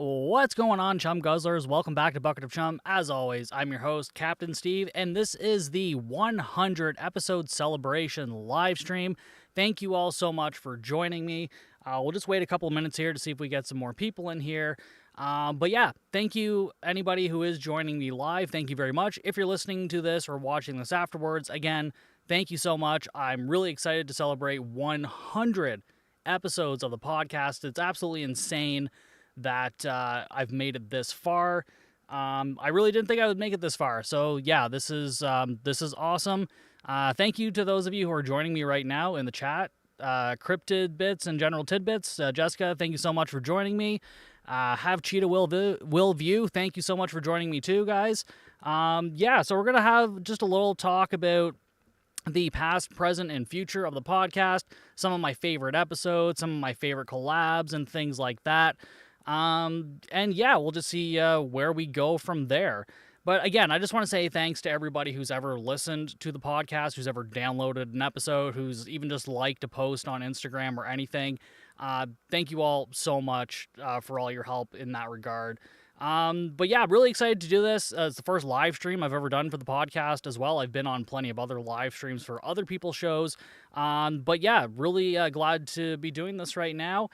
What's going on, Chum Guzzlers? Welcome back to Bucket of Chum. As always, I'm your host, Captain Steve, and this is the 100 episode celebration live stream. Thank you all so much for joining me. We'll just wait a couple of minutes here to see if we get some more people in here. But yeah, thank you, anybody who is joining me live. Thank you very much. If you're listening to this or watching this afterwards, again, thank you so much. I'm really excited to celebrate 100 episodes of the podcast. It's absolutely insane that I've made it this far. I really didn't think I would make it this far. So yeah, this is awesome. Thank you to those of you who are joining me right now in the chat. Cryptid Bits and General Tidbits. Jessica, thank you so much for joining me. Have Cheetah Will View. Thank you so much for joining me too, guys. Yeah, so we're going to have just a little talk about the past, present, and future of the podcast, some of my favorite episodes, some of my favorite collabs, and things like that. And yeah, we'll just see where we go from there. But again, I just want to say thanks to everybody who's ever listened to the podcast, who's ever downloaded an episode, who's even just liked a post on Instagram or anything. Thank you all so much for all your help in that regard. But yeah, really excited to do this. It's the first live stream I've ever done for the podcast as well. I've been on plenty of other live streams for other people's shows. But yeah, really glad to be doing this right now.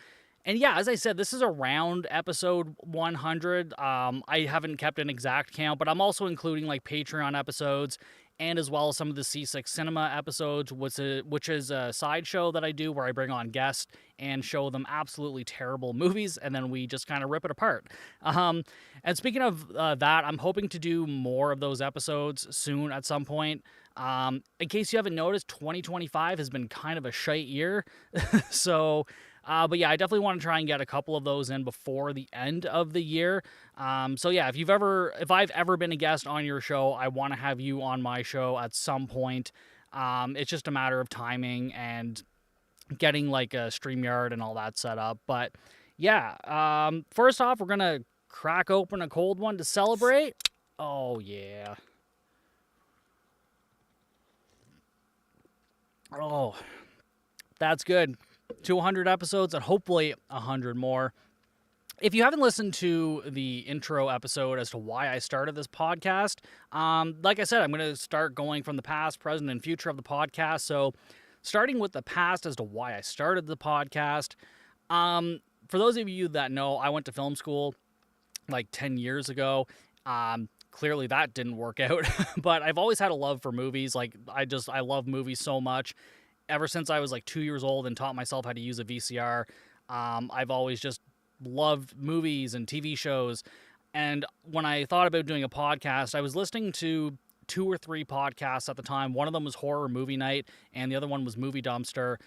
And yeah, as I said, this is around episode 100. I haven't kept an exact count, but I'm also including like Patreon episodes and as well as some of the C6 Cinema episodes, which is a sideshow that I do where I bring on guests and show them absolutely terrible movies, and then we just kind of rip it apart. And speaking of that, I'm hoping to do more of those episodes soon at some point. In case you haven't noticed, 2025 has been kind of a shite year. So... but yeah, I definitely want to try and get a couple of those in before the end of the year. So yeah, if I've ever been a guest on your show, I want to have you on my show at some point. It's just a matter of timing and getting like a StreamYard and all that set up. But yeah, first off, we're going to crack open a cold one to celebrate. Oh yeah. Oh, that's good. 200 episodes and hopefully 100 more. If you haven't listened to the intro episode as to why I started this podcast, like I said, I'm going to start going from the past, present, and future of the podcast. So starting with the past as to why I started the podcast. For those of you that know, I went to film school like 10 years ago. Clearly that didn't work out, but I've always had a love for movies. Like I love movies so much. Ever since I was like 2 years old and taught myself how to use a VCR, I've always just loved movies and TV shows. And when I thought about doing a podcast, I was listening to 2 or 3 podcasts at the time. One of them was Horror Movie Night, and the other one was Movie Dumpster.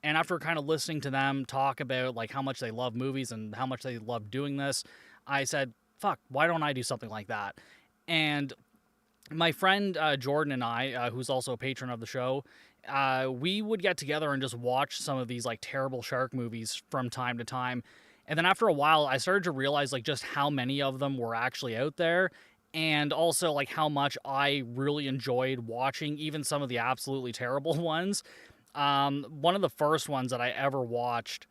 And after kind of listening to them talk about like how much they love movies and how much they love doing this, I said, fuck, why don't I do something like that? And my friend Jordan and I, who's also a patron of the show, we would get together and just watch some of these like terrible shark movies from time to time. And then after a while, I started to realize like just how many of them were actually out there, and also like how much I really enjoyed watching even some of the absolutely terrible ones. One of the first ones that I ever watched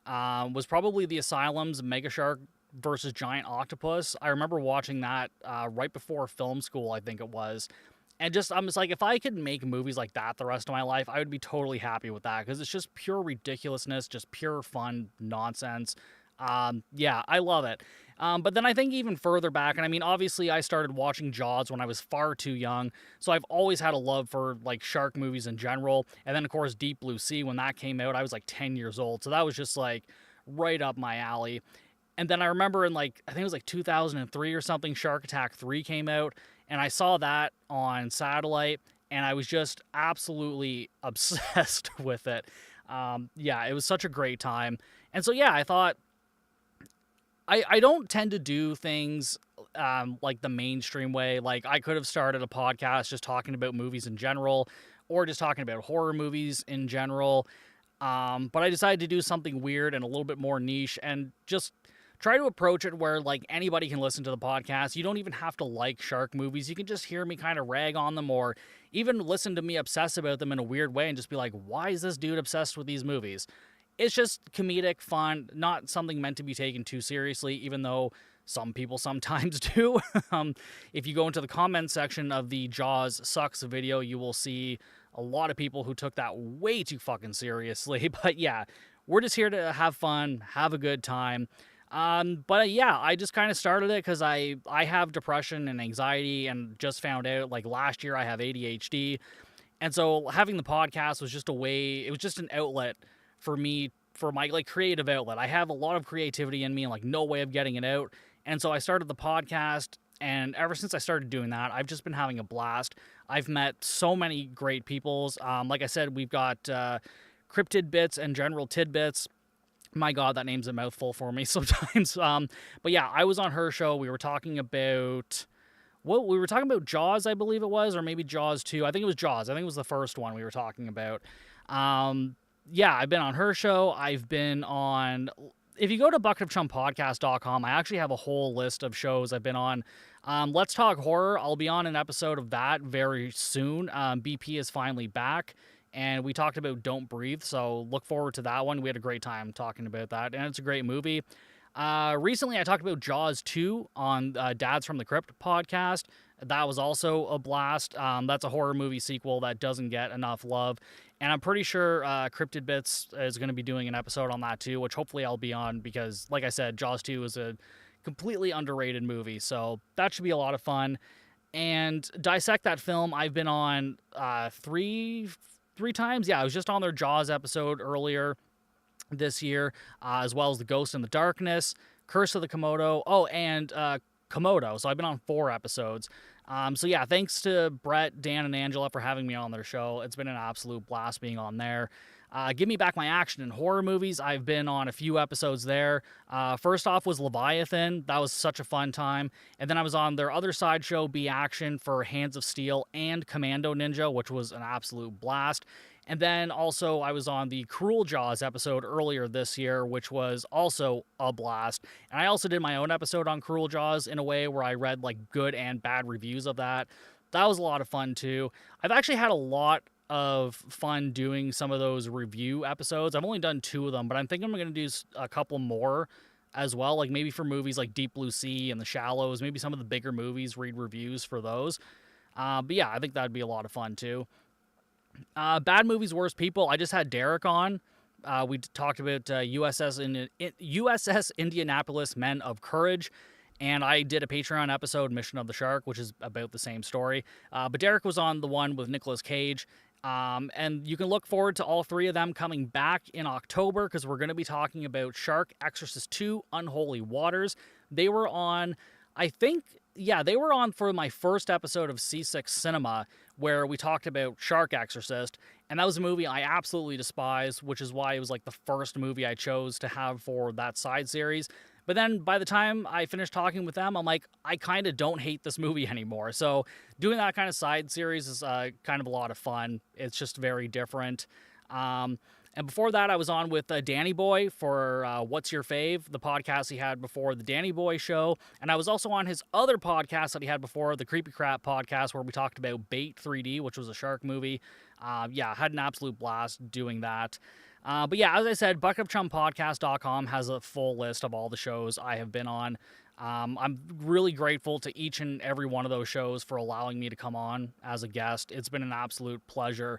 was probably The Asylum's Mega Shark versus Giant Octopus. I remember watching that right before film school, I think it was. And I'm just like, if I could make movies like that the rest of my life, I would be totally happy with that, because it's just pure ridiculousness, just pure fun nonsense. Yeah, I love it. But then I think even further back, and I mean, obviously I started watching Jaws when I was far too young, so I've always had a love for like shark movies in general. And then of course Deep Blue Sea, when that came out, I was like 10 years old, so that was just like right up my alley. And then I remember in like, I think it was like 2003 or something, Shark Attack 3 came out, and I saw that on satellite, and I was just absolutely obsessed with it. Yeah, it was such a great time. And so, yeah, I thought, I don't tend to do things like the mainstream way. Like, I could have started a podcast just talking about movies in general, or just talking about horror movies in general. But I decided to do something weird and a little bit more niche, and just try to approach it where like anybody can listen to the podcast. You don't even have to like shark movies. You can just hear me kind of rag on them, or even listen to me obsess about them in a weird way and just be like, why is this dude obsessed with these movies? it's just comedic, fun, not something meant to be taken too seriously, even though some people sometimes do. If you go into the comment section of the Jaws Sucks video, you will see a lot of people who took that way too fucking seriously. But yeah, we're just here to have fun, have a good time. But yeah, I just kind of started it because I have depression and anxiety, and just found out like last year I have ADHD. And so having the podcast was just a way, it was just an outlet for me, for my like creative outlet. I have a lot of creativity in me and like no way of getting it out. And so I started the podcast, and ever since I started doing that, I've just been having a blast. I've met so many great peoples. Like I said, we've got Cryptid Bits and General Tidbits. My God, that name's a mouthful for me sometimes. But yeah, I was on her show. We were talking about... Well, we were talking about Jaws, I believe it was, or maybe Jaws 2. I think it was Jaws. I think it was the first one we were talking about. Yeah, I've been on her show. I've been on... If you go to bucketofchumpodcast.com, I actually have a whole list of shows I've been on. Let's Talk Horror. I'll be on an episode of that very soon. BP is finally back, and we talked about Don't Breathe, so look forward to that one. We had a great time talking about that, and it's a great movie. Recently, I talked about Jaws 2 on Dads from the Crypt podcast. That was also a blast. That's a horror movie sequel that doesn't get enough love. And I'm pretty sure Cryptid Bits is going to be doing an episode on that too, which hopefully I'll be on because, like I said, Jaws 2 is a completely underrated movie. So that should be a lot of fun. And Dissect That Film, I've been on three times. Yeah, I was just on their Jaws episode earlier this year, as well as The Ghost in the Darkness, Curse of the Komodo, and Komodo. So I've been on 4 episodes. So yeah, thanks to Brett, Dan, and Angela for having me on their show. It's been an absolute blast being on there. Give Me Back My Action and Horror Movies. I've been on a few episodes there. First off was Leviathan. That was such a fun time. And then I was on their other side show, Be Action, for Hands of Steel and Commando Ninja, which was an absolute blast. And then also I was on the Cruel Jaws episode earlier this year, which was also a blast. And I also did my own episode on Cruel Jaws in a way where I read like good and bad reviews of that. That was a lot of fun too. I've actually had a lot of fun doing some of those review episodes. I've only done 2 of them, but I'm thinking I'm going to do a couple more as well, like maybe for movies like Deep Blue Sea and The Shallows, maybe some of the bigger movies, read reviews for those. But yeah, I think that'd be a lot of fun too. Bad Movies, Worst People. I just had Derek on. We talked about USS Indianapolis Men of Courage, and I did a Patreon episode, Mission of the Shark, which is about the same story. But Derek was on the one with Nicolas Cage, and you can look forward to all 3 of them coming back in October because we're going to be talking about Shark, Exorcist 2, Unholy Waters. They were on, I think... Yeah, they were on for my first episode of C6 Cinema, where we talked about Shark Exorcist, and that was a movie I absolutely despise, which is why it was like the first movie I chose to have for that side series. But then by the time I finished talking with them, I'm like, I kind of don't hate this movie anymore. So doing that kind of side series is kind of a lot of fun. It's just very different. And before that, I was on with Danny Boy for What's Your Fave, the podcast he had before the Danny Boy Show. And I was also on his other podcast that he had before, the Creepy Crap podcast, where we talked about Bait 3D, which was a shark movie. Yeah, I had an absolute blast doing that. But yeah, as I said, bucketofchumpodcast.com has a full list of all the shows I have been on. I'm really grateful to each and every one of those shows for allowing me to come on as a guest. It's been an absolute pleasure.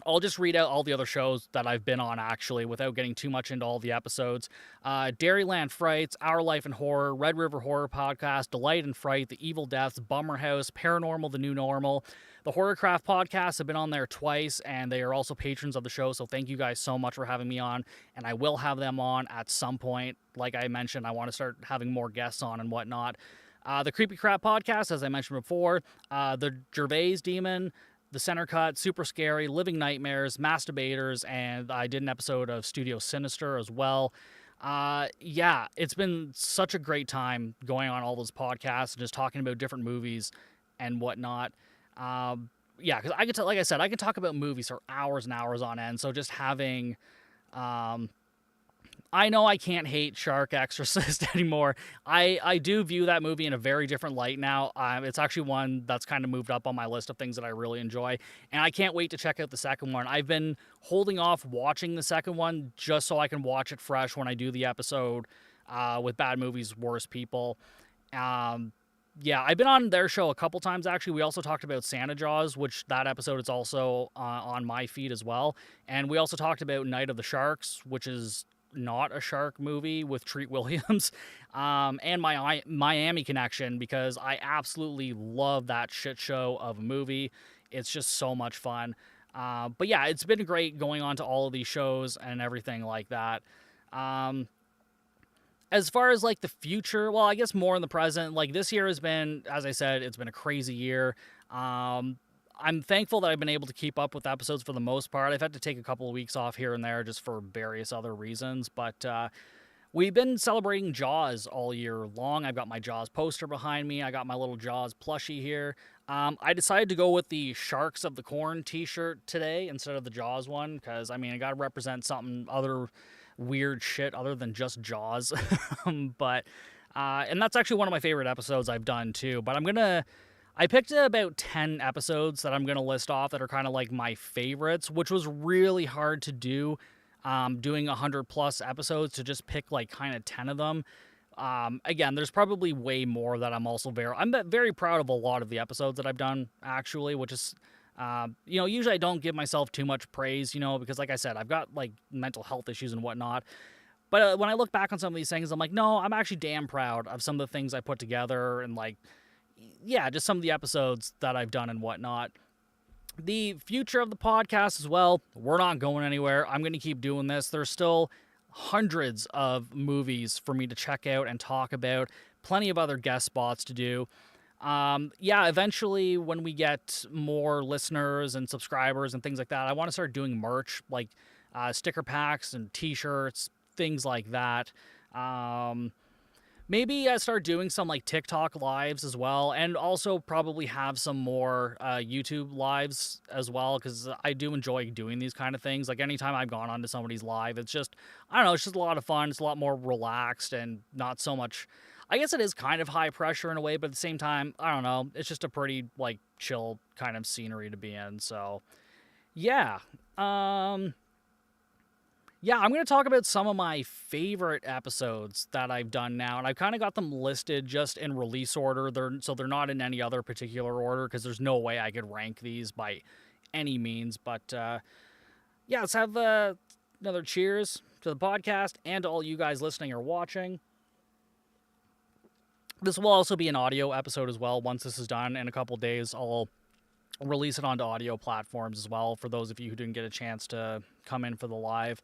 I'll just read out all the other shows that I've been on, actually, without getting too much into all the episodes. Dairyland Frights, Our Life in Horror, Red River Horror Podcast, Delight and Fright, The Evil Deaths, Bummer House, Paranormal, The New Normal. The Horrorcraft Podcast, have been on there twice, and they are also patrons of the show, so thank you guys so much for having me on, and I will have them on at some point. Like I mentioned, I want to start having more guests on and whatnot. The Creepy Crap Podcast, as I mentioned before, The Gervais Demon, The Center Cut, Super Scary, Living Nightmares, Masturbators, and I did an episode of Studio Sinister as well. Yeah, it's been such a great time going on all those podcasts and just talking about different movies and whatnot. Yeah, because I could, like I said, I can talk about movies for hours and hours on end. So just having, I know I can't hate Shark Exorcist anymore. I do view that movie in a very different light now. It's actually one that's kind of moved up on my list of things that I really enjoy, and I can't wait to check out the second one. I've been holding off watching the second one just so I can watch it fresh when I do the episode with Bad Movies, Worst People. Yeah, I've been on their show a couple times, actually. We also talked about Santa Jaws, which that episode is also on my feed as well. And we also talked about Night of the Sharks, which is not a shark movie with Treat Williams, and my Miami Connection, because I absolutely love that shit show of a movie. It's just so much fun. But yeah, it's been great going on to all of these shows and everything like that. As far as like the future, well, I guess more in the present, like this year has been, as I said, it's been a crazy year. I'm thankful that I've been able to keep up with episodes for the most part. I've had to take a couple of weeks off here and there just for various other reasons, but we've been celebrating Jaws all year long. I've got my Jaws poster behind me. I got my little Jaws plushie here. I decided to go with the Sharks of the Corn t-shirt today instead of the Jaws one because, I mean, I got to represent something other weird shit other than just Jaws. But and that's actually one of my favorite episodes I've done too. But I picked about 10 episodes that I'm going to list off that are kind of like my favorites, which was really hard to do, doing 100 plus episodes to just pick like kind of 10 of them. Again, there's probably way more that I'm very proud of a lot of the episodes that I've done actually, which is, usually I don't give myself too much praise, because like I said, I've got like mental health issues and whatnot. But when I look back on some of these things, I'm like, no, I'm actually damn proud of some of the things I put together and like, yeah, just some of the episodes that I've done and whatnot. The future of the podcast as well, we're not going anywhere. I'm going to keep doing this. There's still hundreds of movies for me to check out and talk about. Plenty of other guest spots to do. Eventually when we get more listeners and subscribers and things like that, I want to start doing merch, like sticker packs and t-shirts, things like that. Maybe I start doing some like TikTok lives as well, and also probably have some more YouTube lives as well, because I do enjoy doing these kind of things. Like anytime I've gone onto somebody's live, it's just, I don't know, it's just a lot of fun. It's a lot more relaxed and not so much, I guess it is kind of high pressure in a way, but at the same time, I don't know, it's just a pretty like chill kind of scenery to be in. So yeah. Yeah, I'm going to talk about some of my favorite episodes that I've done now, and I've kind of got them listed just in release order. They're not in any other particular order because there's no way I could rank these by any means. But yeah, let's have another cheers to the podcast and to all you guys listening or watching. This will also be an audio episode as well. Once this is done in a couple days, I'll release it onto audio platforms as well for those of you who didn't get a chance to come in for the live.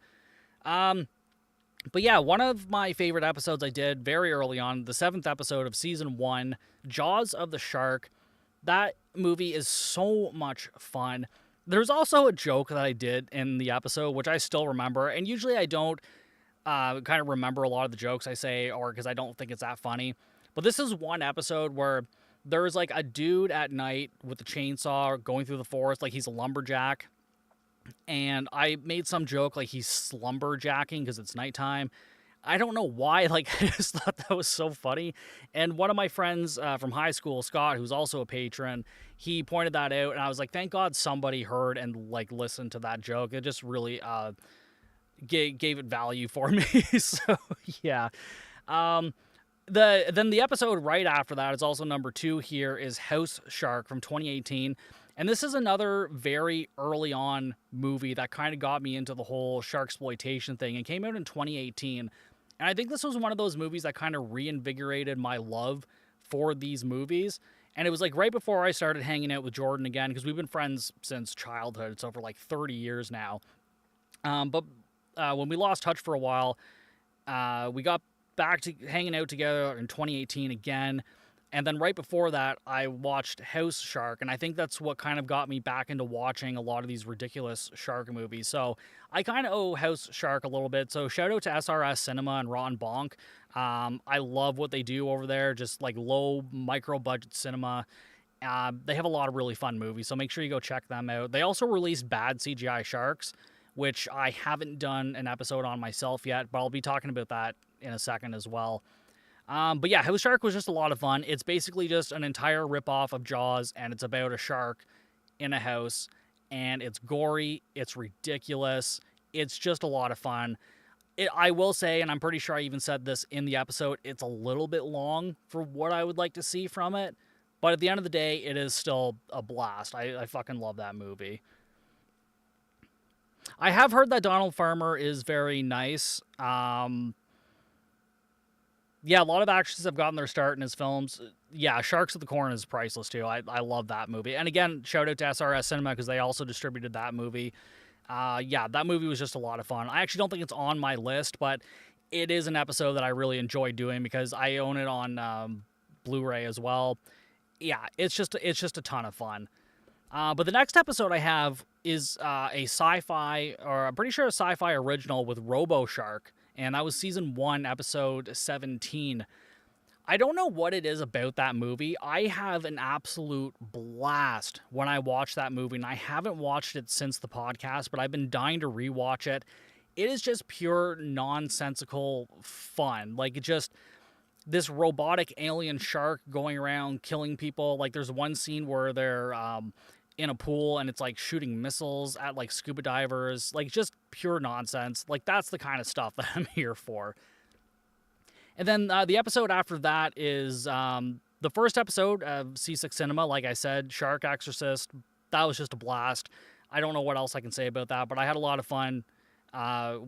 But yeah, one of my favorite episodes I did very early on, the 7th episode of season 1, Jaws of the Shark. That movie is so much fun. There's also a joke that I did in the episode, which I still remember, and usually I don't kind of remember a lot of the jokes I say, or because I don't think it's that funny. But this is one episode where there's like a dude at night with a chainsaw going through the forest, like he's a lumberjack. And I made some joke like he's slumberjacking because it's nighttime. I don't know why, like I just thought that was so funny. And one of my friends from high school, Scott, who's also a patron, he pointed that out, and I was like, thank God somebody heard and like listened to that joke. It just really gave it value for me. So yeah. Then the episode right after that is also number 2 here is House Shark from 2018. And this is another very early on movie that kind of got me into the whole sharksploitation thing. It came out in 2018. And I think this was one of those movies that kind of reinvigorated my love for these movies. And it was like right before I started hanging out with Jordan again, because we've been friends since childhood, so for like 30 years now. But when we lost touch for a while, we got back to hanging out together in 2018 again. And then right before that, I watched House Shark, and I think that's what kind of got me back into watching a lot of these ridiculous shark movies. So I kind of owe House Shark a little bit. So shout out to SRS Cinema and Ron Bonk. I love what they do over there, just like low micro-budget cinema. They have a lot of really fun movies, so make sure you go check them out. They also released Bad CGI Sharks, which I haven't done an episode on myself yet, but I'll be talking about that in a second as well. But yeah, House Shark was just a lot of fun. It's basically just an entire ripoff of Jaws, and it's about a shark in a house, and it's gory, it's ridiculous, it's just a lot of fun. I will say, and I'm pretty sure I even said this in the episode, it's a little bit long for what I would like to see from it, but at the end of the day, it is still a blast. I fucking love that movie. I have heard that Donald Farmer is very nice. Yeah, a lot of actors have gotten their start in his films. Yeah, Sharks of the Corn is priceless, too. I love that movie. And again, shout out to SRS Cinema because they also distributed that movie. Yeah, that movie was just a lot of fun. I actually don't think it's on my list, but it is an episode that I really enjoy doing because I own it on Blu-ray as well. Yeah, it's just a ton of fun. But the next episode I have is a sci-fi, or I'm pretty sure a sci-fi original with Robo Shark. And that was season 1, episode 17. I don't know what it is about that movie. I have an absolute blast when I watch that movie, and I haven't watched it since the podcast, but I've been dying to rewatch it. It is just pure nonsensical fun. Like, it just, this robotic alien shark going around killing people. Like, there's one scene where they're in a pool and it's like shooting missiles at like scuba divers, like just pure nonsense. Like, that's the kind of stuff that I'm here for. And then the episode after that is the first episode of C6 Cinema. Like I said, Shark Exorcist, that was just a blast. I don't know what else I can say about that, but I had a lot of fun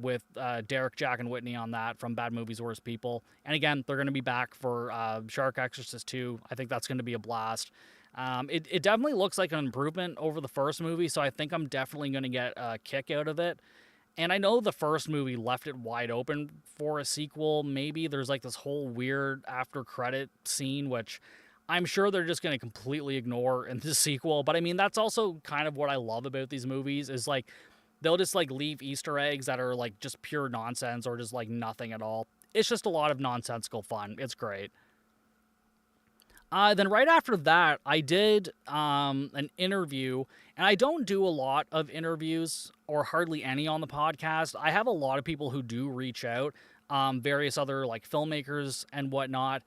with Derek, Jack, and Whitney on that from Bad Movies, Worst People. And again, they're going to be back for Shark Exorcist 2. I think that's going to be a blast. It definitely looks like an improvement over the first movie, so I think I'm definitely going to get a kick out of it. And I know the first movie left it wide open for a sequel. Maybe there's like this whole weird after credit scene, which I'm sure they're just going to completely ignore in the sequel. But I mean, that's also kind of what I love about these movies is like, they'll just like leave Easter eggs that are like just pure nonsense or just like nothing at all. It's just a lot of nonsensical fun. It's great. Then right after that, I did an interview, and I don't do a lot of interviews or hardly any on the podcast. I have a lot of people who do reach out, various other like filmmakers and whatnot.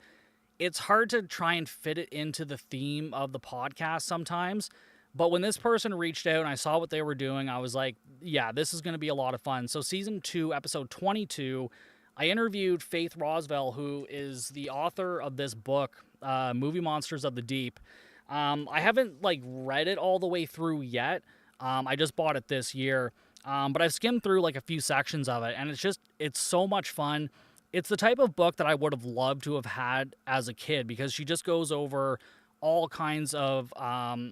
It's hard to try and fit it into the theme of the podcast sometimes. But when this person reached out and I saw what they were doing, I was like, yeah, this is going to be a lot of fun. So season 2, episode 22, I interviewed Faith Roswell, who is the author of this book, Movie Monsters of the Deep. I haven't like read it all the way through yet. I just bought it this year. But I've skimmed through like a few sections of it, and it's so much fun. It's the type of book that I would have loved to have had as a kid because she just goes over all kinds of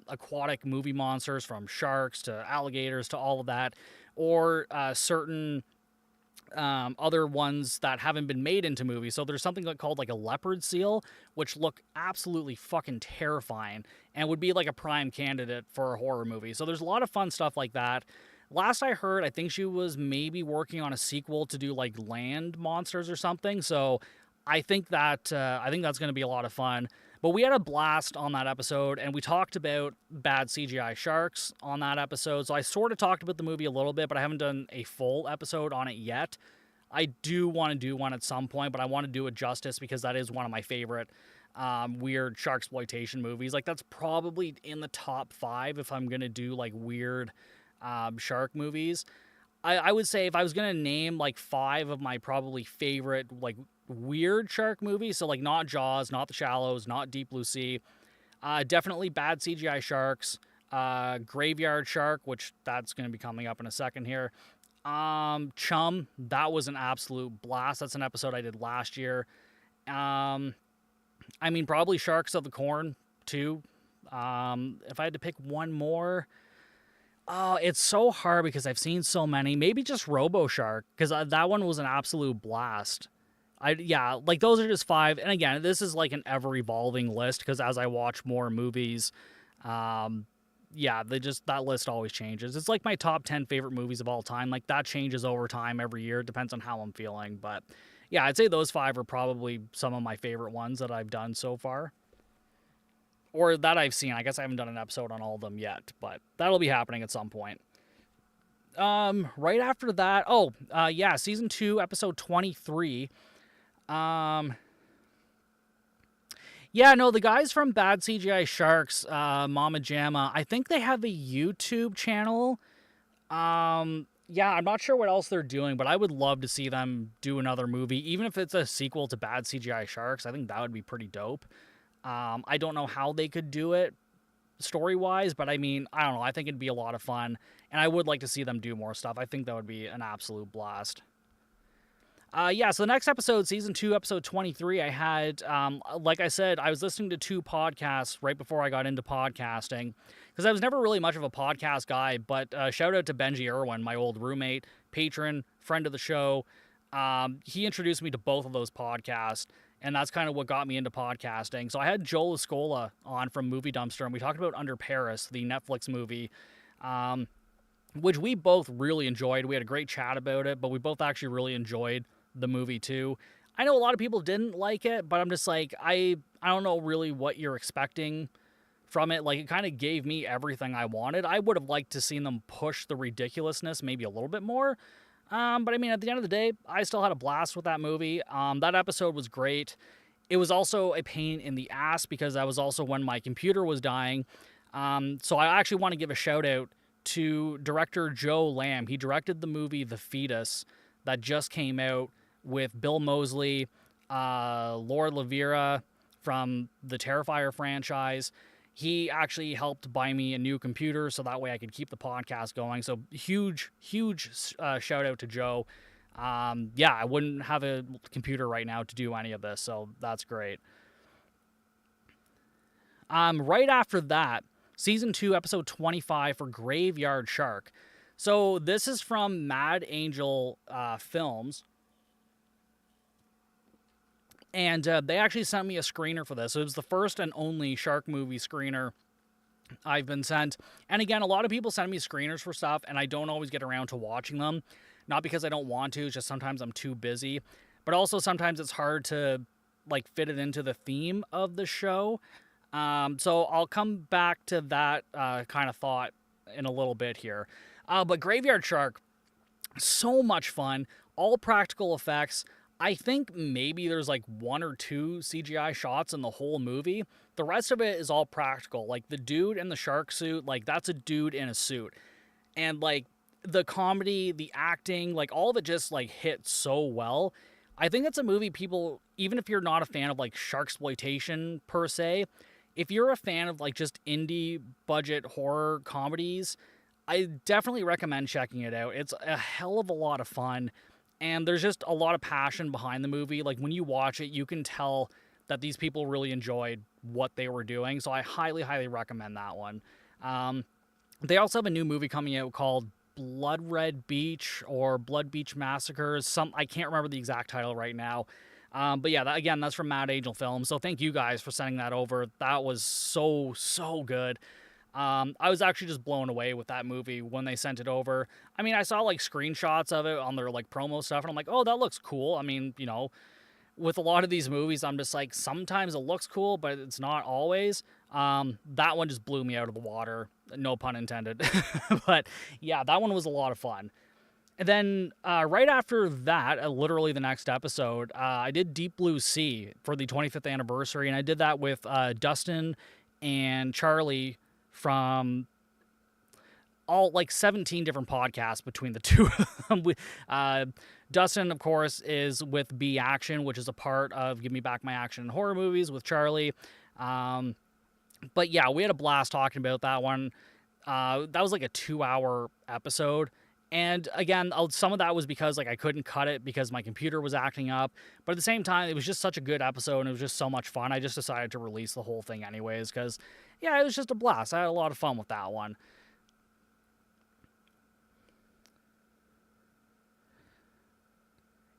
aquatic movie monsters, from sharks to alligators to all of that, or certain other ones that haven't been made into movies. So there's something called like a leopard seal, which look absolutely fucking terrifying and would be like a prime candidate for a horror movie. So there's a lot of fun stuff like that. Last I heard, I think she was maybe working on a sequel to do like land monsters or something. So I think that's going to be a lot of fun. But we had a blast on that episode, and we talked about bad CGI sharks on that episode. So I sort of talked about the movie a little bit, but I haven't done a full episode on it yet. I do want to do one at some point, but I want to do it justice because that is one of my favorite weird sharksploitation movies. Like, that's probably in the top 5 if I'm going to do like weird shark movies. I would say if I was going to name like 5 of my probably favorite like weird shark movies, so like not Jaws, not The Shallows, not Deep Blue Sea, definitely bad CGI sharks, Graveyard Shark, which that's going to be coming up in a second here, Chum, that was an absolute blast. That's an episode I did last year. I mean, probably Sharks of the Corn too. If I had to pick one more, oh, it's so hard because I've seen so many. Maybe just Robo Shark, because that one was an absolute blast. Like those are just 5. And again, this is like an ever-evolving list because as I watch more movies, that list always changes. It's like my top 10 favorite movies of all time. Like that changes over time every year. It depends on how I'm feeling. But yeah, I'd say those 5 are probably some of my favorite ones that I've done so far. Or that I've seen. I guess I haven't done an episode on all of them yet, but that'll be happening at some point. Right after that, yeah, season 2, episode 23. Yeah, no, the guys from Bad CGI Sharks, Mama Jamma, I think they have a YouTube channel. Yeah, I'm not sure what else they're doing, but I would love to see them do another movie, even if it's a sequel to Bad CGI Sharks. I think that would be pretty dope. I don't know how they could do it story-wise, but I mean, I don't know. I think it'd be a lot of fun, and I would like to see them do more stuff. I think that would be an absolute blast. Yeah, so the next episode, season 2, episode 23, I had, like I said, I was listening to 2 podcasts right before I got into podcasting, because I was never really much of a podcast guy, but shout out to Benji Irwin, my old roommate, patron, friend of the show. He introduced me to both of those podcasts, and that's kind of what got me into podcasting. So I had Joe Lascola on from Movie Dumpster, and we talked about Under Paris, the Netflix movie, which we both really enjoyed. We had a great chat about it, but we both actually really enjoyed the movie too. I know a lot of people didn't like it, but I'm just like, I don't know really what you're expecting from it. Like, it kind of gave me everything I wanted. I would have liked to seen them push the ridiculousness maybe a little bit more. But I mean, at the end of the day, I still had a blast with that movie. That episode was great. It was also a pain in the ass because that was also when my computer was dying. So I actually want to give a shout out to director Joe Lamb. He directed the movie The Fetus that just came out with Bill Moseley, Laura Levira from the Terrifier franchise. He actually helped buy me a new computer so that way I could keep the podcast going. So huge shout out to Joe. Yeah, I wouldn't have a computer right now to do any of this, so that's great. Right after that, season 2, episode 25 for Graveyard Shark. So this is from Mad Angel Films. And they actually sent me a screener for this. It was the first and only shark movie screener I've been sent. And again, a lot of people send me screeners for stuff, and I don't always get around to watching them. Not because I don't want to, it's just sometimes I'm too busy. But also sometimes it's hard to like fit it into the theme of the show. So I'll come back to that kind of thought in a little bit here. But Graveyard Shark, so much fun. All practical effects. I think maybe there's like 1 or 2 CGI shots in the whole movie. The rest of it is all practical. Like the dude in the shark suit, like that's a dude in a suit. And like the comedy, the acting, like all of it just like hit so well. I think it's a movie people, even if you're not a fan of like sharksploitation per se, if you're a fan of like just indie budget horror comedies, I definitely recommend checking it out. It's a hell of a lot of fun. And there's just a lot of passion behind the movie. Like when you watch it, you can tell that these people really enjoyed what they were doing. So I highly recommend that one. They also have a new movie coming out called Blood Red Beach or Blood Beach Massacres. I can't remember the exact title right now. But yeah, that's from Mad Angel Films. So thank you guys for sending that over. That was so good. I was actually just blown away with that movie when they sent it over. I mean, I saw like screenshots of it on their like promo stuff, and I'm like, oh, that looks cool. I mean, you know, with a lot of these movies, I'm just like, sometimes it looks cool, but it's not always. That one just blew me out of the water. No pun intended. But yeah, that one was a lot of fun. And then right after that, literally the next episode, I did Deep Blue Sea for the 25th anniversary, and I did that with Dustin and Charlie from all like 17 different podcasts between the two of them. Dustin, of course, is with B Action, which is a part of Give Me Back My Action and Horror Movies with Charlie. But yeah, we had a blast talking about that one. That was like a 2-hour episode. And again, some of that was because like I couldn't cut it because my computer was acting up. But at the same time, it was just such a good episode and it was just so much fun. I just decided to release the whole thing anyways because, yeah, it was just a blast. I had a lot of fun with that one.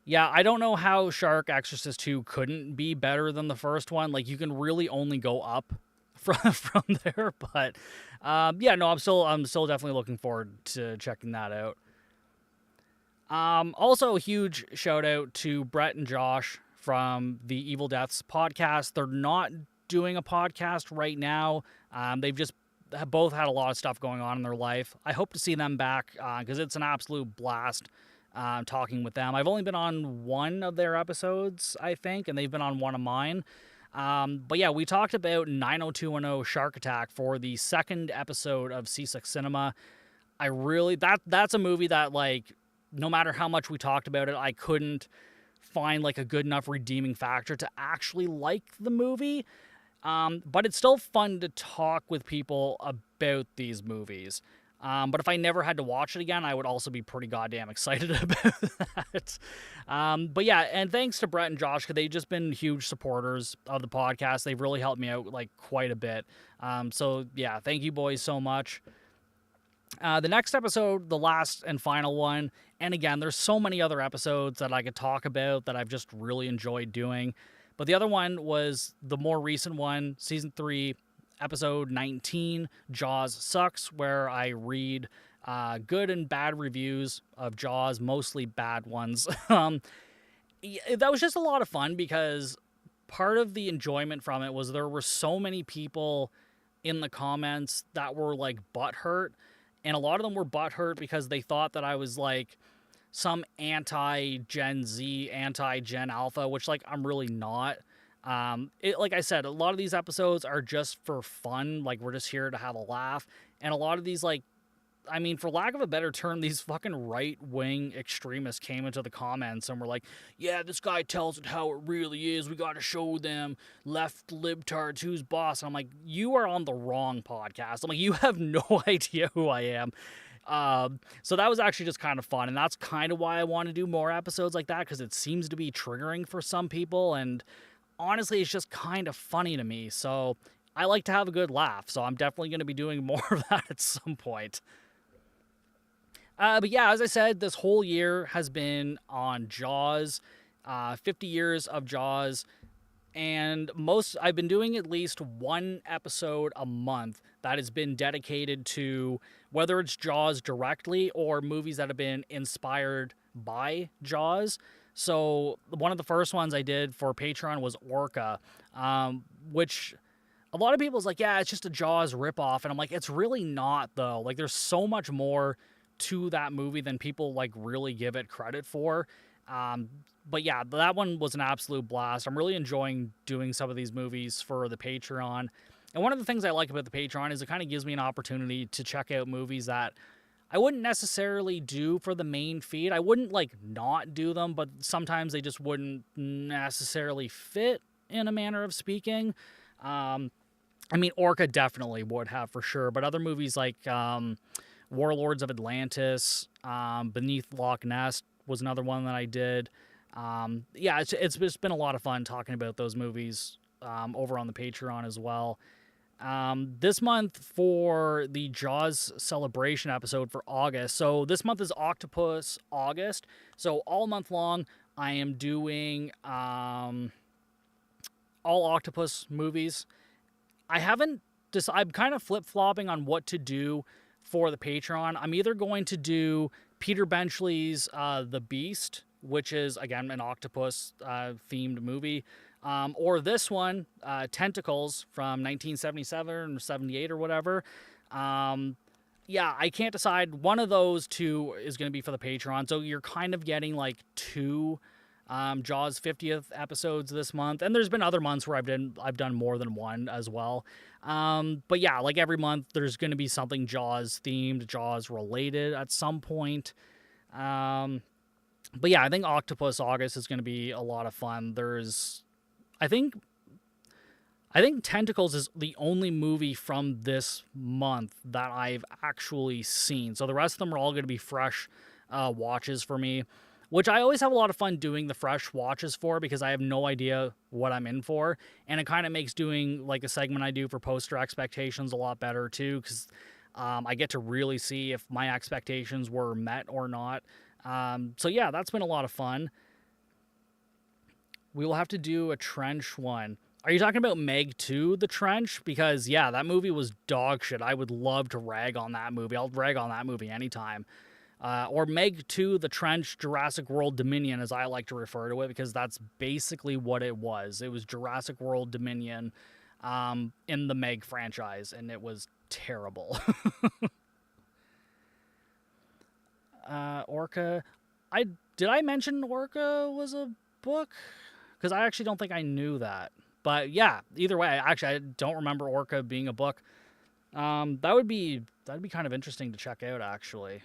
Yeah, I don't know how Shark Exorcist 2 couldn't be better than the first one. Like, you can really only go up from there. But yeah, no, I'm still definitely looking forward to checking that out. Also, a huge shout out to Brett and Josh from the Evil Deaths podcast. They're not doing a podcast right now. They've just both had a lot of stuff going on in their life. I hope to see them back because it's an absolute blast talking with them. I've only been on one of their episodes, I think, and they've been on one of mine. But yeah, we talked about 90210 Shark Attack for the second episode of C6 Cinema. That's a movie that, like, no matter how much we talked about it, I couldn't find like a good enough redeeming factor to actually like the movie. But it's still fun to talk with people about these movies. But if I never had to watch it again, I would also be pretty goddamn excited about that. But yeah, and thanks to Brett and Josh, because they've just been huge supporters of the podcast. They've really helped me out like quite a bit. So yeah, thank you boys so much. The next episode, the last and final one, and again, there's so many other episodes that I could talk about that I've just really enjoyed doing. But the other one was the more recent one, Season 3, Episode 19, Jaws Sucks, where I read good and bad reviews of Jaws, mostly bad ones. That was just a lot of fun because part of the enjoyment from it was there were so many people in the comments that were like butthurt, and a lot of them were butthurt because they thought that I was like some anti-Gen Z, anti-Gen Alpha, which like I'm really not. Like I said, a lot of these episodes are just for fun. Like, we're just here to have a laugh. And a lot of these, like, I mean, for lack of a better term, these fucking right-wing extremists came into the comments and were like, yeah, this guy tells it how it really is. We got to show them left libtards who's boss. And I'm like, you are on the wrong podcast. I'm like, you have no idea who I am. So that was actually just kind of fun. And that's kind of why I want to do more episodes like that, because it seems to be triggering for some people. And honestly, it's just kind of funny to me. So I like to have a good laugh. So I'm definitely going to be doing more of that at some point. But yeah, as I said, this whole year has been on Jaws, 50 years of Jaws. And I've been doing at least one episode a month that has been dedicated to whether it's Jaws directly or movies that have been inspired by Jaws. So one of the first ones I did for Patreon was Orca, which a lot of people's like, yeah, it's just a Jaws ripoff. And I'm like, it's really not, though. Like, there's so much more to that movie than people like really give it credit for. But yeah, that one was an absolute blast. I'm really enjoying doing some of these movies for the Patreon. And one of the things I like about the Patreon is it kind of gives me an opportunity to check out movies that I wouldn't necessarily do for the main feed. I wouldn't like not do them, but sometimes they just wouldn't necessarily fit, in a manner of speaking. I mean, Orca definitely would have for sure, but other movies like Warlords of Atlantis, Beneath Loch Ness was another one that I did. Yeah, it's just been a lot of fun talking about those movies over on the Patreon as well. This month for the Jaws celebration episode for August. So this month is Octopus August. So all month long, I am doing all octopus movies. I'm kind of flip-flopping on what to do for the Patreon. I'm either going to do Peter Benchley's The Beast, which is, again, an octopus themed movie. Or this one, Tentacles from 1977 or 78 or whatever. Yeah, I can't decide. One of those two is going to be for the Patreon. So you're kind of getting like two Jaws 50th episodes this month. And there's been other months where I've done more than one as well. But yeah, like every month there's going to be something Jaws themed, Jaws related at some point. But yeah, I think Octopus August is going to be a lot of fun. I think Tentacles is the only movie from this month that I've actually seen. So the rest of them are all going to be fresh watches for me, which I always have a lot of fun doing the fresh watches for because I have no idea what I'm in for. And it kind of makes doing like a segment I do for Poster Expectations a lot better too, because I get to really see if my expectations were met or not. So yeah, that's been a lot of fun. We will have to do a Trench one. Are you talking about Meg 2, The Trench? Because, yeah, that movie was dog shit. I would love to rag on that movie. I'll rag on that movie anytime. Or Meg 2, The Trench, Jurassic World Dominion, as I like to refer to it, because that's basically what it was. It was Jurassic World Dominion. in the Meg franchise, and it was terrible. Orca. Did I mention Orca was a book? Because I actually don't think I knew that. But yeah, either way, I don't remember Orca being a book. That'd be kind of interesting to check out, actually.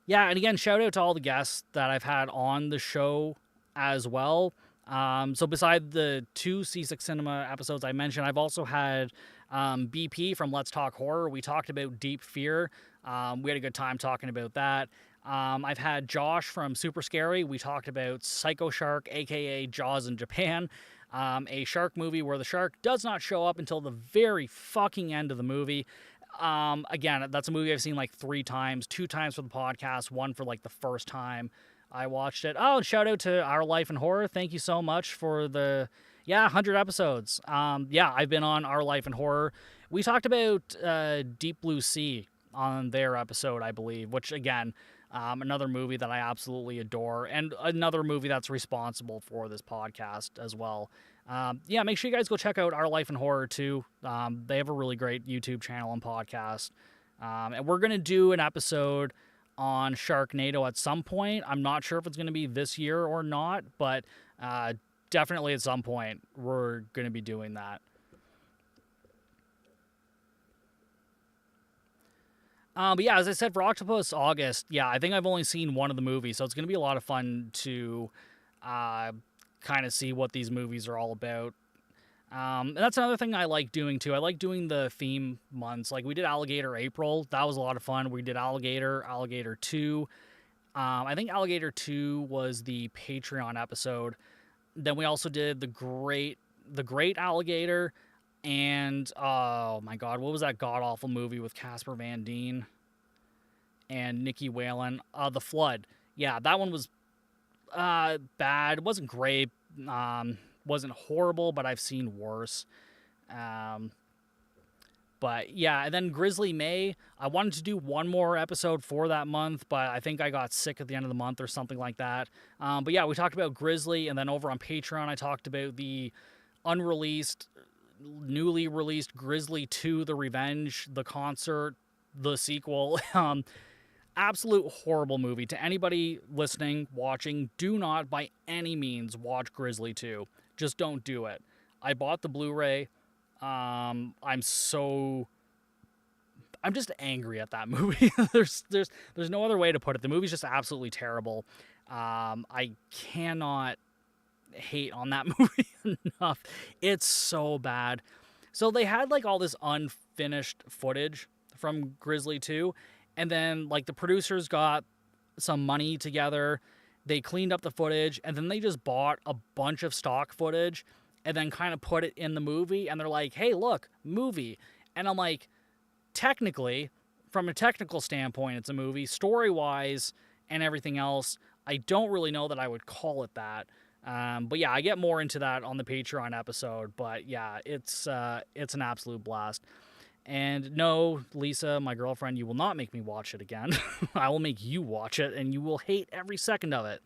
Yeah, and again, shout out to all the guests that I've had on the show as well. So beside the 2 C6 Cinema episodes I mentioned, I've also had BP from Let's Talk Horror. We talked about Deep Fear. We had a good time talking about that. I've had Josh from Super Scary. We talked about Psycho Shark, aka Jaws in Japan, a shark movie where the shark does not show up until the very fucking end of the movie. Again, that's a movie I've seen like 3 times, 2 times for the podcast, 1 for like the first time I watched it. Oh, shout out to Our Life in Horror. Thank you so much for the 100 episodes. I've been on Our Life in Horror. We talked about Deep Blue Sea on their episode, I believe, which again, another movie that I absolutely adore, and another movie that's responsible for this podcast as well. Make sure you guys go check out Our Life in Horror too. They have a really great YouTube channel and podcast. And we're going to do an episode on Sharknado at some point. I'm not sure if it's going to be this year or not, but definitely at some point we're going to be doing that. As I said, for Octopus August, I think I've only seen one of the movies, so it's going to be a lot of fun to kind of see what these movies are all about. And that's another thing I like doing, too. I like doing the theme months. Like, we did Alligator April. That was a lot of fun. We did Alligator 2. I think Alligator 2 was the Patreon episode. Then we also did The Great Alligator. And, oh my god, what was that god-awful movie with Casper Van Dien and Nikki Whalen? The Flood. Yeah, that one was bad. It wasn't great. Wasn't horrible, but I've seen worse. And then Grizzly May. I wanted to do one more episode for that month, but I think I got sick at the end of the month or something like that. We talked about Grizzly, and then over on Patreon, I talked about the newly released Grizzly 2, The Revenge, the concert, the sequel. Absolute horrible movie. To anybody listening, watching, do not by any means watch Grizzly 2. Just don't do it. I bought the Blu-ray. I'm just angry at that movie. There's no other way to put it. The movie's just absolutely terrible. I cannot hate on that movie enough. It's so bad. So they had like all this unfinished footage from Grizzly 2, and then like the producers got some money together, they cleaned up the footage, and then they just bought a bunch of stock footage and then kind of put it in the movie, and they're like, hey, look, movie. And I'm like, technically, from a technical standpoint, it's a movie. Story-wise and everything else, I don't really know that I would call it that. I get more into that on the Patreon episode. But yeah, it's an absolute blast. And no, Lisa, my girlfriend, you will not make me watch it again. I will make you watch it, and you will hate every second of it.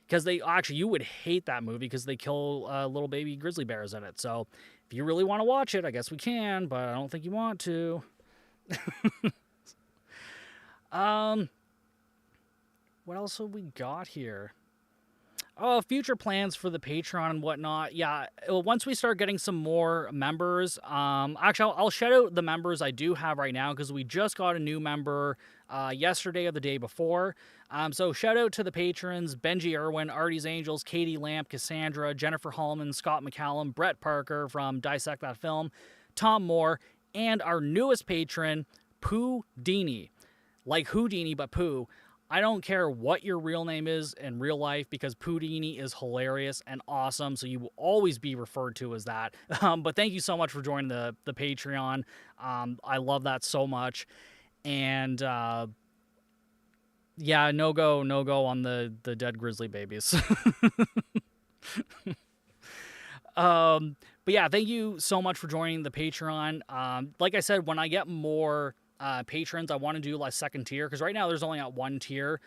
Because you would hate that movie because they kill little baby grizzly bears in it. So if you really want to watch it, I guess we can, but I don't think you want to. What else have we got here? Oh, future plans for the Patreon and whatnot. Yeah, once we start getting some more members, actually, I'll shout out the members I do have right now because we just got a new member yesterday or the day before. So shout out to the patrons: Benji Irwin, Arties Angels, Katie Lampe, Cassandra, Jennifer Hallman, Scott McCallum, Brett Parker from Dissect That Film, Tom Moore, and our newest patron, Poodini. Like Houdini, but Pooh. I don't care what your real name is in real life because Poodini is hilarious and awesome, so you will always be referred to as that. But thank you so much for joining the Patreon. I love that so much. And no go on the dead grizzly babies. Thank you so much for joining the Patreon. Like I said, when I get more patrons, I want to do like second tier because right now there's only at one tier.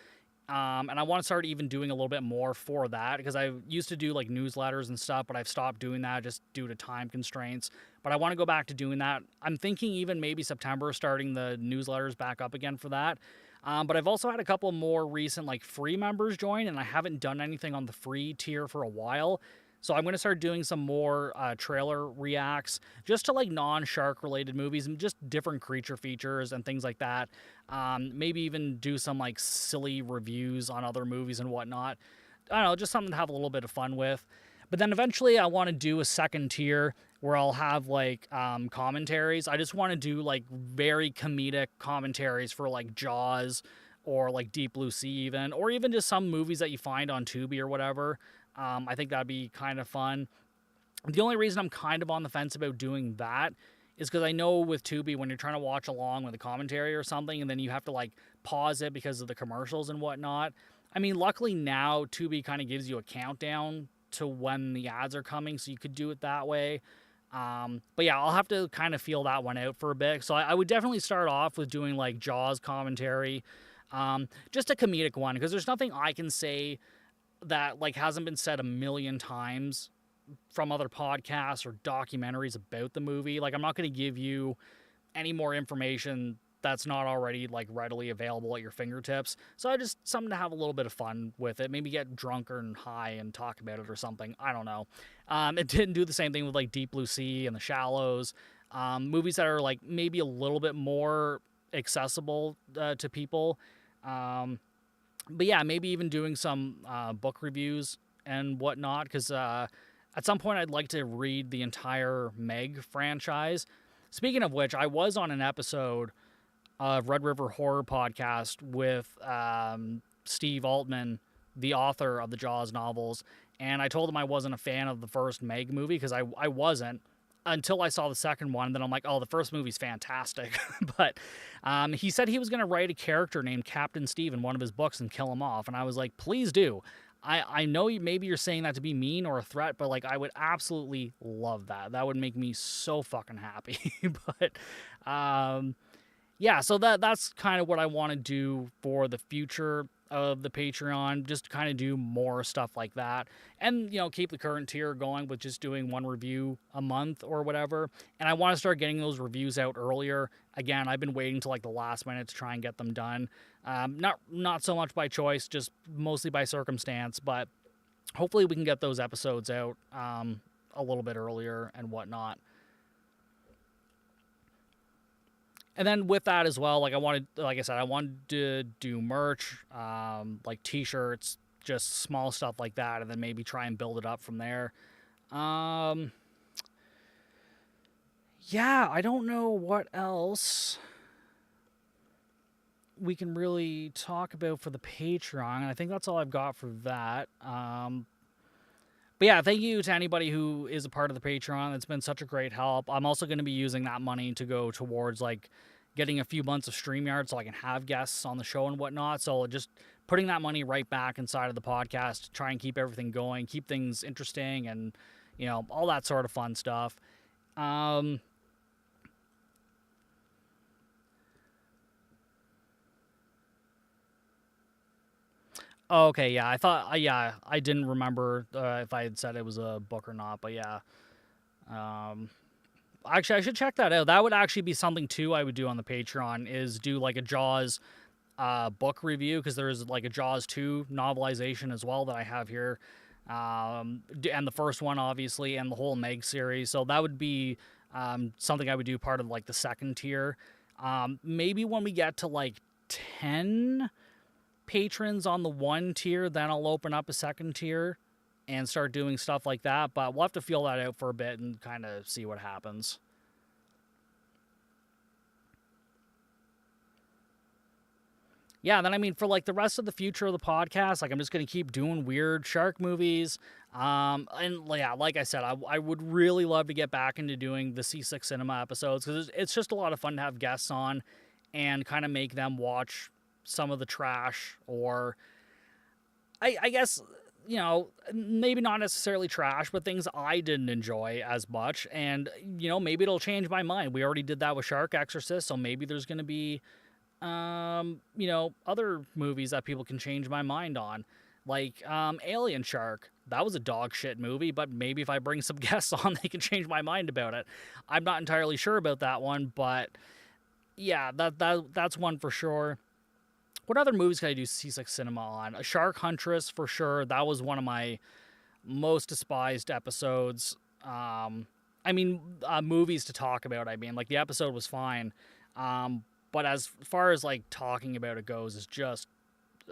And I want to start even doing a little bit more for that, because I used to do like newsletters and stuff, but I've stopped doing that just due to time constraints. But I want to go back to doing that. I'm thinking even maybe September, starting the newsletters back up again for that. But I've also had a couple more recent like free members join, and I haven't done anything on the free tier for a while. So I'm going to start doing some more trailer reacts just to like non-shark related movies and just different creature features and things like that. Maybe even do some like silly reviews on other movies and whatnot. I don't know, just something to have a little bit of fun with. But then eventually I want to do a second tier where I'll have like commentaries. I just want to do like very comedic commentaries for like Jaws or like Deep Blue Sea even, or even just some movies that you find on Tubi or whatever. I think that'd be kind of fun. The only reason I'm kind of on the fence about doing that is because I know with Tubi, when you're trying to watch along with a commentary or something, and then you have to like pause it because of the commercials and whatnot. I mean, luckily now Tubi kind of gives you a countdown to when the ads are coming, so you could do it that way. But yeah, I'll have to kind of feel that one out for a bit. So I would definitely start off with doing like Jaws commentary, just a comedic one, because there's nothing I can say that like hasn't been said a million times from other podcasts or documentaries about the movie. Like, I'm not going to give you any more information that's not already like readily available at your fingertips. So I just something to have a little bit of fun with it. Maybe get drunk and high and talk about it or something. I don't know. It didn't do the same thing with like Deep Blue Sea and The Shallows. Movies that are like maybe a little bit more accessible to people. But yeah, maybe even doing some book reviews and whatnot, because at some point I'd like to read the entire Meg franchise. Speaking of which, I was on an episode of Red River Horror Podcast with Steve Altman, the author of the Jaws novels, and I told him I wasn't a fan of the first Meg movie, because I wasn't, until I saw the second one. And then I'm like, oh, the first movie's fantastic. But he said he was going to write a character named Captain Steve in one of his books and kill him off. And I was like, please do. I know maybe you're saying that to be mean or a threat, but like, I would absolutely love that. That would make me so fucking happy. But yeah, so that's kind of what I want to do for the future of the Patreon, just kind of do more stuff like that, and keep the current tier going with just doing one review a month or whatever. And I want to start getting those reviews out earlier. Again, I've been waiting till like the last minute to try and get them done. Not so much by choice, just mostly by circumstance, but hopefully we can get those episodes out a little bit earlier and whatnot. And then with that as well, like I wanted to do merch, like t-shirts, just small stuff like that, and then maybe try and build it up from there. Yeah, I don't know what else we can really talk about for the Patreon. I think that's all I've got for that. But yeah, thank you to anybody who is a part of the Patreon. It's been such a great help. I'm also going to be using that money to go towards like getting a few months of StreamYard so I can have guests on the show and whatnot. So just putting that money right back inside of the podcast to try and keep everything going, keep things interesting, and all that sort of fun stuff. Okay, yeah, I thought, I didn't remember if I had said it was a book or not, but yeah. Actually, I should check that out. That would actually be something, too, I would do on the Patreon, is do, like, a Jaws book review, because there's, like, a Jaws 2 novelization as well that I have here, and the first one, obviously, and the whole Meg series, so that would be something I would do part of, like, the second tier. Maybe when we get to, like, 10 patrons on the one tier, then I'll open up a second tier and start doing stuff like that, but we'll have to feel that out for a bit and kind of see what happens. Yeah, then I mean, for like the rest of the future of the podcast, like I'm just going to keep doing weird shark movies. And yeah, like I said, I would really love to get back into doing the C6 Cinema episodes, because it's just a lot of fun to have guests on and kind of make them watch some of the trash, or I guess, maybe not necessarily trash, but things I didn't enjoy as much. And, maybe it'll change my mind. We already did that with Shark Exorcist, so maybe there's going to be other movies that people can change my mind on, like Alien Shark. That was a dog shit movie, but maybe if I bring some guests on, they can change my mind about it. I'm not entirely sure about that one, but yeah, that's one for sure. What other movies can I do C6 Cinema on? A Shark Huntress for sure. That was one of my most despised episodes. Movies to talk about. I mean, like the episode was fine, but as far as like talking about it goes, it's just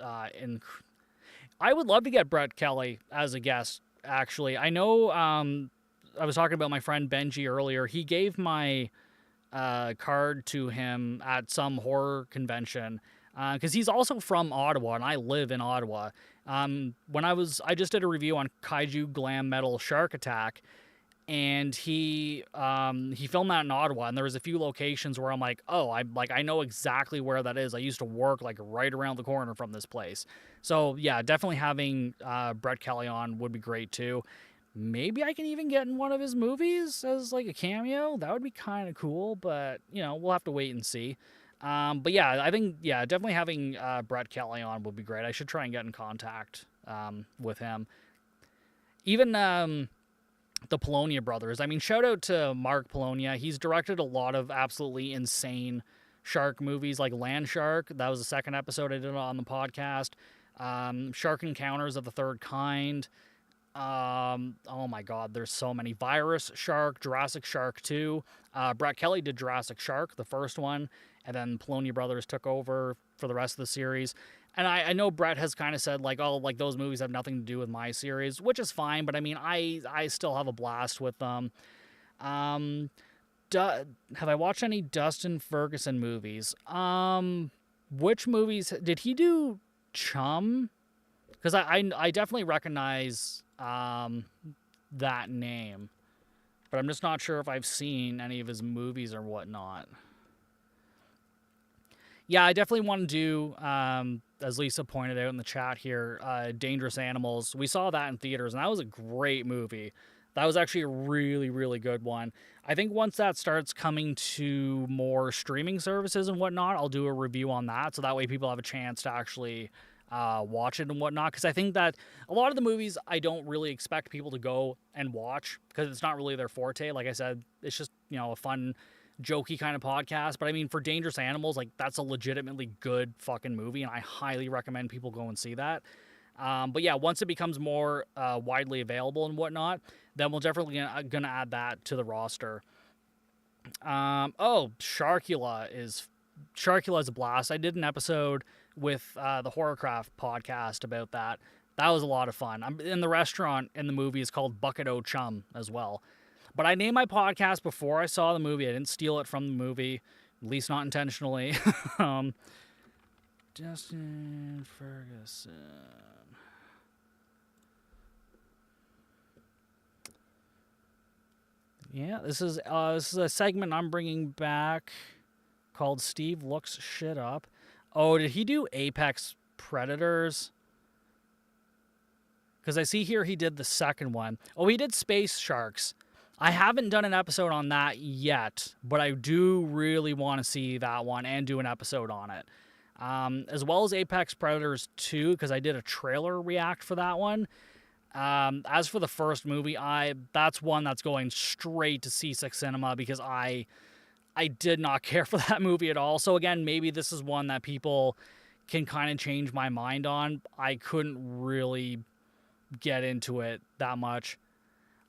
I would love to get Brett Kelly as a guest. Actually, I know. I was talking about my friend Benji earlier. He gave my card to him at some horror convention because he's also from Ottawa and I live in Ottawa. I just did a review on Kaiju Glam Metal Shark Attack, and he filmed that in Ottawa, and there was a few locations where I'm like, oh, I know exactly where that is. I used to work like right around the corner from this place. So yeah, definitely having Brett Kelly on would be great too. Maybe I can even get in one of his movies as like a cameo. That would be kind of cool, but we'll have to wait and see. But yeah, I think definitely having Brett Kelly on would be great. I should try and get in contact with him. Even the Polonia brothers. I mean, shout out to Mark Polonia. He's directed a lot of absolutely insane shark movies, like Land Shark. That was the second episode I did on the podcast. Shark Encounters of the Third Kind. Oh my God, there's so many. Virus Shark, Jurassic Shark 2. Brett Kelly did Jurassic Shark, the first one, and then Polonia Brothers took over for the rest of the series. And I know Brett has kind of said, like, oh, like, those movies have nothing to do with my series, which is fine, but I mean, I still have a blast with them. Have I watched any Dustin Ferguson movies? Which movies? Did he do Chum? Because I definitely recognize that name, but I'm just not sure if I've seen any of his movies or whatnot. Yeah, I definitely want to do, as Lisa pointed out in the chat here, Dangerous Animals. We saw that in theaters, and that was a great movie. That was actually a really, really good one. I think once that starts coming to more streaming services and whatnot, I'll do a review on that, so that way people have a chance to actually watch it and whatnot, because I think that a lot of the movies I don't really expect people to go and watch because it's not really their forte. Like I said, it's just, a fun, jokey kind of podcast. But I mean, for Dangerous Animals, like, that's a legitimately good fucking movie, and I highly recommend people go and see that. But yeah, once it becomes more widely available and whatnot, then we'll definitely gonna add that to the roster. Sharkula is a blast. I did an episode with the Horrorcraft podcast about that. That was a lot of fun. I'm in the restaurant, and the movie is called Bucket O' Chum as well. But I named my podcast before I saw the movie. I didn't steal it from the movie, at least not intentionally. Justin Ferguson. Yeah, this is a segment I'm bringing back called Steve Looks Shit Up. Oh, did he do Apex Predators? Because I see here he did the second one. Oh, he did Space Sharks. I haven't done an episode on that yet, but I do really want to see that one and do an episode on it. As well as Apex Predators 2, because I did a trailer react for that one. As for the first movie, that's one that's going straight to C6 Cinema, because I did not care for that movie at all. So again, maybe this is one that people can kind of change my mind on. I couldn't really get into it that much.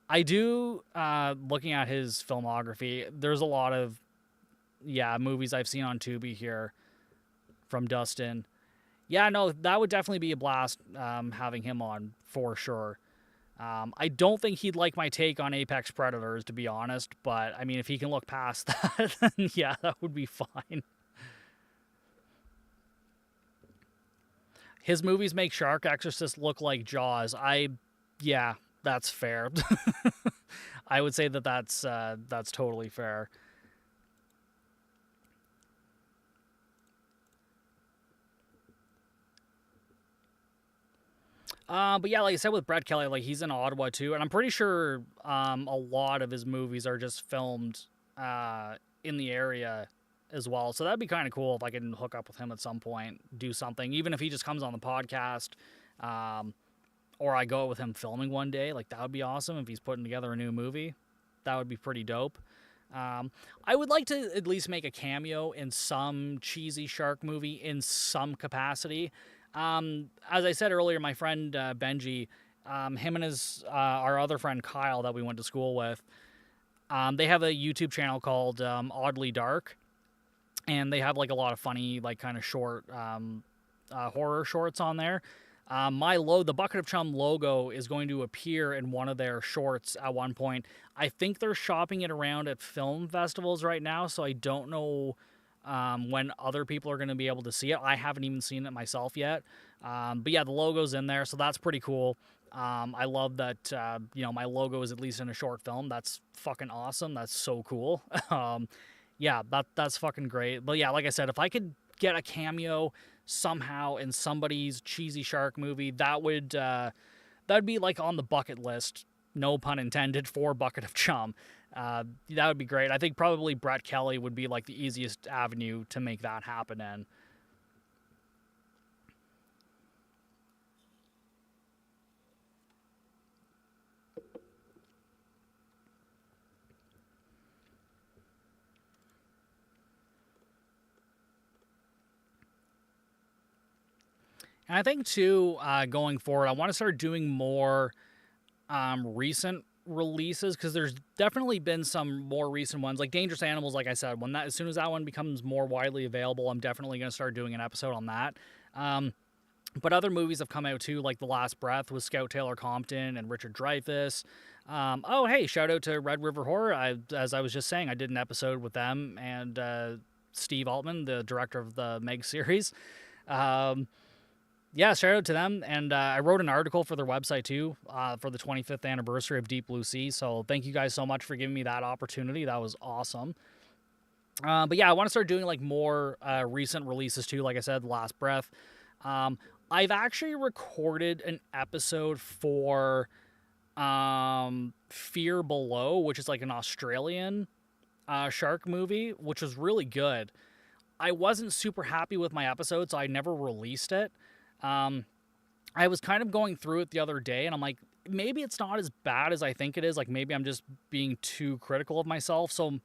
I do, looking at his filmography, there's a lot of, movies I've seen on Tubi here from Dustin. Yeah, no, that would definitely be a blast, having him on, for sure. I don't think he'd like my take on Apex Predators, to be honest, but, I mean, if he can look past that, then yeah, that would be fine. His movies make Shark Exorcist look like Jaws. Yeah, that's fair. I would say that's totally fair. But yeah, like I said with Brett Kelly, like, he's in Ottawa too, and I'm pretty sure a lot of his movies are just filmed in the area as well. So that'd be kind of cool if I can hook up with him at some point, do something, even if he just comes on the podcast, or I go with him filming one day. Like, that would be awesome if he's putting together a new movie. That would be pretty dope. I would like to at least make a cameo in some cheesy shark movie in some capacity. As I said earlier, my friend Benji, him and our other friend Kyle that we went to school with, they have a YouTube channel called Oddly Dark, and they have like a lot of funny, like kind of short horror shorts on there. The Bucket of Chum logo is going to appear in one of their shorts at one point. I think they're shopping it around at film festivals right now, so I don't know when other people are going to be able to see it. I haven't even seen it myself yet. But yeah, the logo's in there, so that's pretty cool. I love that, my logo is at least in a short film. That's fucking awesome. That's so cool. Yeah, that's fucking great. But yeah, like I said, if I could get a cameo somehow in somebody's cheesy shark movie, that'd be like on the bucket list, no pun intended, for Bucket of Chum. That would be great. I think probably Brett Kelly would be like the easiest avenue to make that happen in. And I think, too, going forward, I want to start doing more recent releases, because there's definitely been some more recent ones. Like Dangerous Animals, like I said, as soon as that one becomes more widely available, I'm definitely going to start doing an episode on that. But other movies have come out, too, like The Last Breath with Scout Taylor Compton and Richard Dreyfuss. Oh, hey, shout out to Red River Horror. As I was just saying, I did an episode with them and Steve Altman, the director of the Meg series. Yeah, shout out to them. And I wrote an article for their website, too, for the 25th anniversary of Deep Blue Sea. So thank you guys so much for giving me that opportunity. That was awesome. But yeah, I want to start doing like more recent releases, too. Like I said, The Last Breath. I've actually recorded an episode for Fear Below, which is like an Australian shark movie, which was really good. I wasn't super happy with my episode, so I never released it. I was kind of going through it the other day, and I'm like, maybe it's not as bad as I think it is. Like, maybe I'm just being too critical of myself. So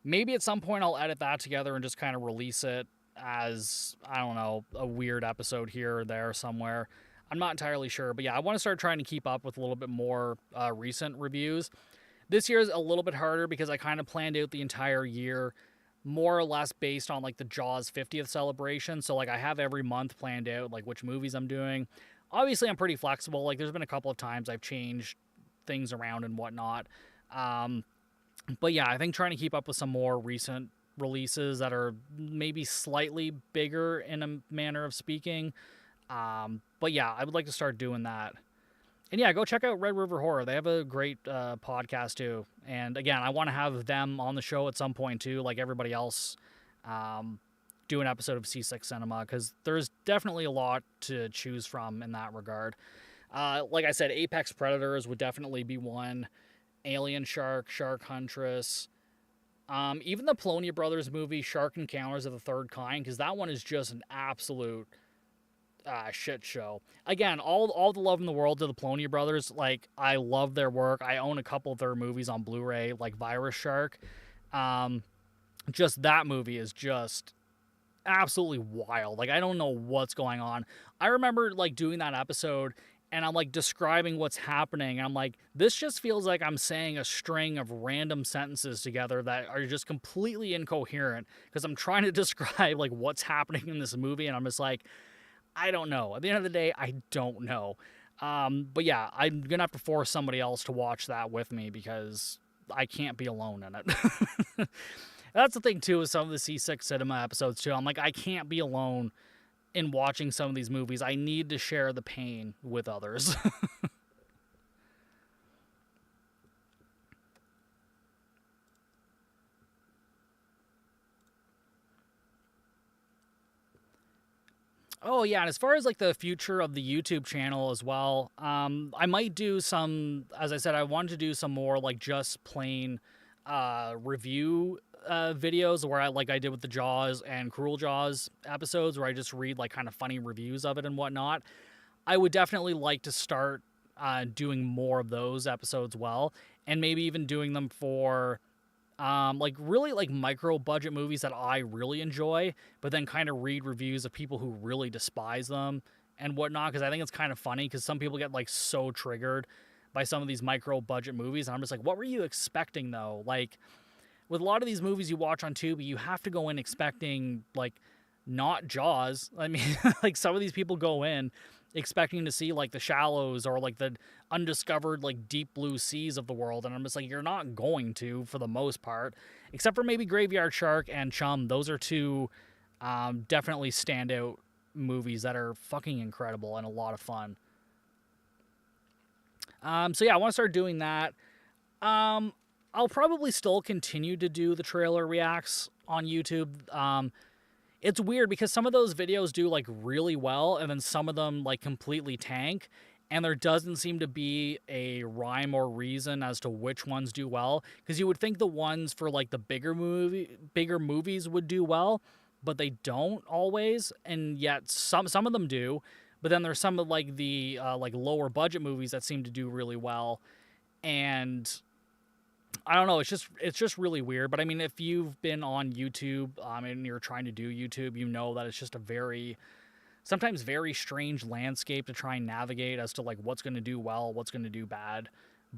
maybe at some point I'll edit that together and just kind of release it as, I don't know, a weird episode here or there somewhere. I'm not entirely sure. But yeah, I want to start trying to keep up with a little bit more recent reviews. This year is a little bit harder because I kind of planned out the entire year more or less based on like the Jaws 50th celebration. So like I have every month planned out like which movies I'm doing. Obviously I'm pretty flexible. Like there's been a couple of times I've changed things around and whatnot. But yeah, I think trying to keep up with some more recent releases that are maybe slightly bigger in a manner of speaking. But yeah, I would like to start doing that. And yeah, go check out Red River Horror. They have a great podcast too. And again, I want to have them on the show at some point too, like everybody else, do an episode of C6 Cinema, because there's definitely a lot to choose from in that regard. Like I said, Apex Predators would definitely be one. Alien Shark, Shark Huntress. Even the Polonia Brothers movie, Shark Encounters of the Third Kind, because that one is just an absolute shit show. Again, all the love in the world to the Polonia Brothers. Like, I love their work. I own a couple of their movies on Blu-ray, like Virus Shark. Just that movie is just absolutely wild. Like, I don't know what's going on. I remember like doing that episode and I'm like describing what's happening. And I'm like, this just feels like I'm saying a string of random sentences together that are just completely incoherent because I'm trying to describe like what's happening in this movie. And I'm just like, I don't know. At the end of the day, I don't know. But yeah, I'm going to have to force somebody else to watch that with me because I can't be alone in it. That's the thing, too, with some of the C6 Cinema episodes, too. I'm like, I can't be alone in watching some of these movies. I need to share the pain with others. Oh, yeah, and as far as, like, the future of the YouTube channel as well, I might do some, as I said, I wanted to do some more, like, just plain review videos where I did with the Jaws and Cruel Jaws episodes, where I just read like kind of funny reviews of it and whatnot. I would definitely like to start doing more of those episodes well, and maybe even doing them for like really like micro budget movies that I really enjoy, but then kind of read reviews of people who really despise them and whatnot, because I think it's kind of funny because some people get like so triggered by some of these micro budget movies, and I'm just like, what were you expecting though? Like, with a lot of these movies you watch on Tubi, you have to go in expecting like not Jaws. I mean, like some of these people go in expecting to see like the Shallows or like the undiscovered like deep blue seas of the world, and I'm just like, you're not going to, for the most part, except for maybe Graveyard Shark and Chum. Those are two definitely standout movies that are fucking incredible and a lot of fun. So yeah, I want to start doing that. I'll probably still continue to do the trailer reacts on YouTube. It's weird because some of those videos do like really well, and then some of them like completely tank, and there doesn't seem to be a rhyme or reason as to which ones do well. Because you would think the ones for like the bigger movies would do well, but they don't always, and yet some of them do. But then there's some of like the like lower budget movies that seem to do really well, and I don't know. It's just really weird. But I mean, if you've been on YouTube and you're trying to do YouTube, you know that it's just a sometimes very strange landscape to try and navigate as to like what's going to do well, what's going to do bad.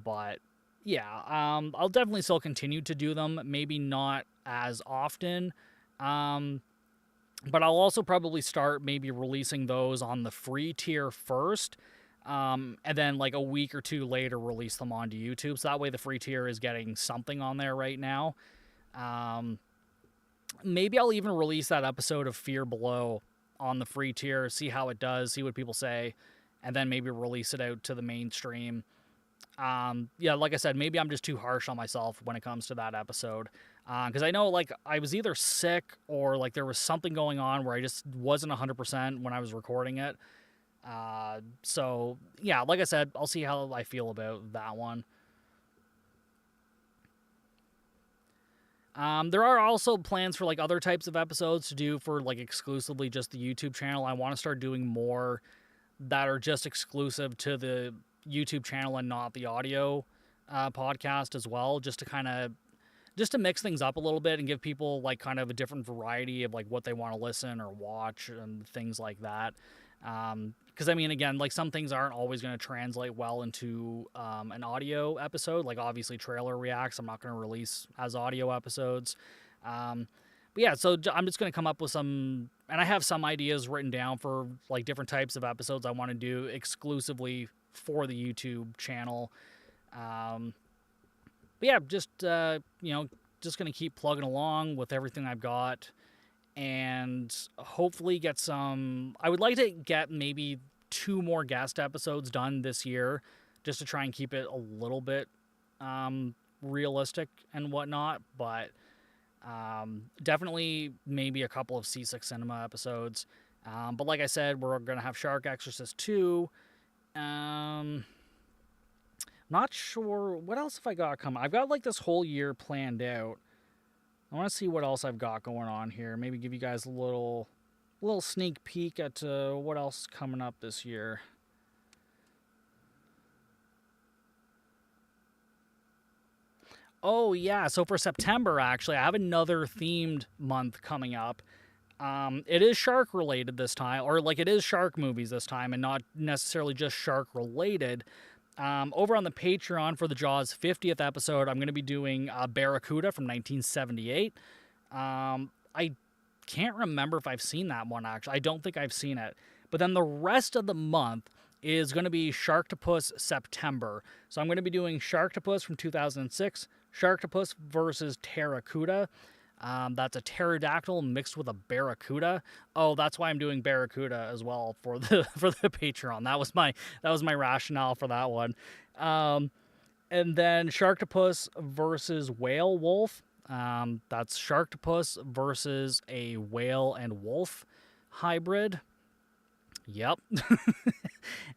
But yeah, I'll definitely still continue to do them. Maybe not as often. But I'll also probably start maybe releasing those on the free tier first. And then like a week or two later release them onto YouTube. So that way the free tier is getting something on there right now. Maybe I'll even release that episode of Fear Below on the free tier, see how it does, see what people say, and then maybe release it out to the mainstream. Yeah, like I said, maybe I'm just too harsh on myself when it comes to that episode. Because I know like I was either sick or like there was something going on where I just wasn't 100% when I was recording it. So yeah, like I said, I'll see how I feel about that one. There are also plans for like other types of episodes to do for like exclusively just the YouTube channel. I want to start doing more that are just exclusive to the YouTube channel and not the audio podcast as well, just to mix things up a little bit and give people like kind of a different variety of like what they want to listen or watch and things like that. Because I mean, again, like some things aren't always going to translate well into an audio episode. Like obviously trailer reacts, I'm not going to release as audio episodes. But yeah, so I'm just going to come up with some, and I have some ideas written down for like different types of episodes I want to do exclusively for the YouTube channel. But yeah, just just going to keep plugging along with everything I've got. And hopefully get some. I would like to get maybe 2 more guest episodes done this year, just to try and keep it a little bit realistic and whatnot. But definitely maybe a couple of C6 Cinema episodes. But like I said, we're gonna have Shark Exorcist 2. Not sure what else have I got coming. I've got like this whole year planned out. I want to see what else I've got going on here. Maybe give you guys a little sneak peek at what else is coming up this year. Oh, yeah. So for September, actually, I have another themed month coming up. It is shark related this time, or like it is shark movies this time, and not necessarily just shark related. Over on the Patreon for the Jaws 50th episode, I'm going to be doing Barracuda from 1978. I can't remember if I've seen that one, actually. I don't think I've seen it. But then the rest of the month is going to be Sharktopus September. So I'm going to be doing Sharktopus from 2006, Sharktopus versus Terracuda. That's a pterodactyl mixed with a barracuda. Oh, that's why I'm doing Barracuda as well for the Patreon. That was my rationale for that one. And then Sharktopus versus Whale Wolf. That's Sharktopus versus a whale and wolf hybrid. Yep.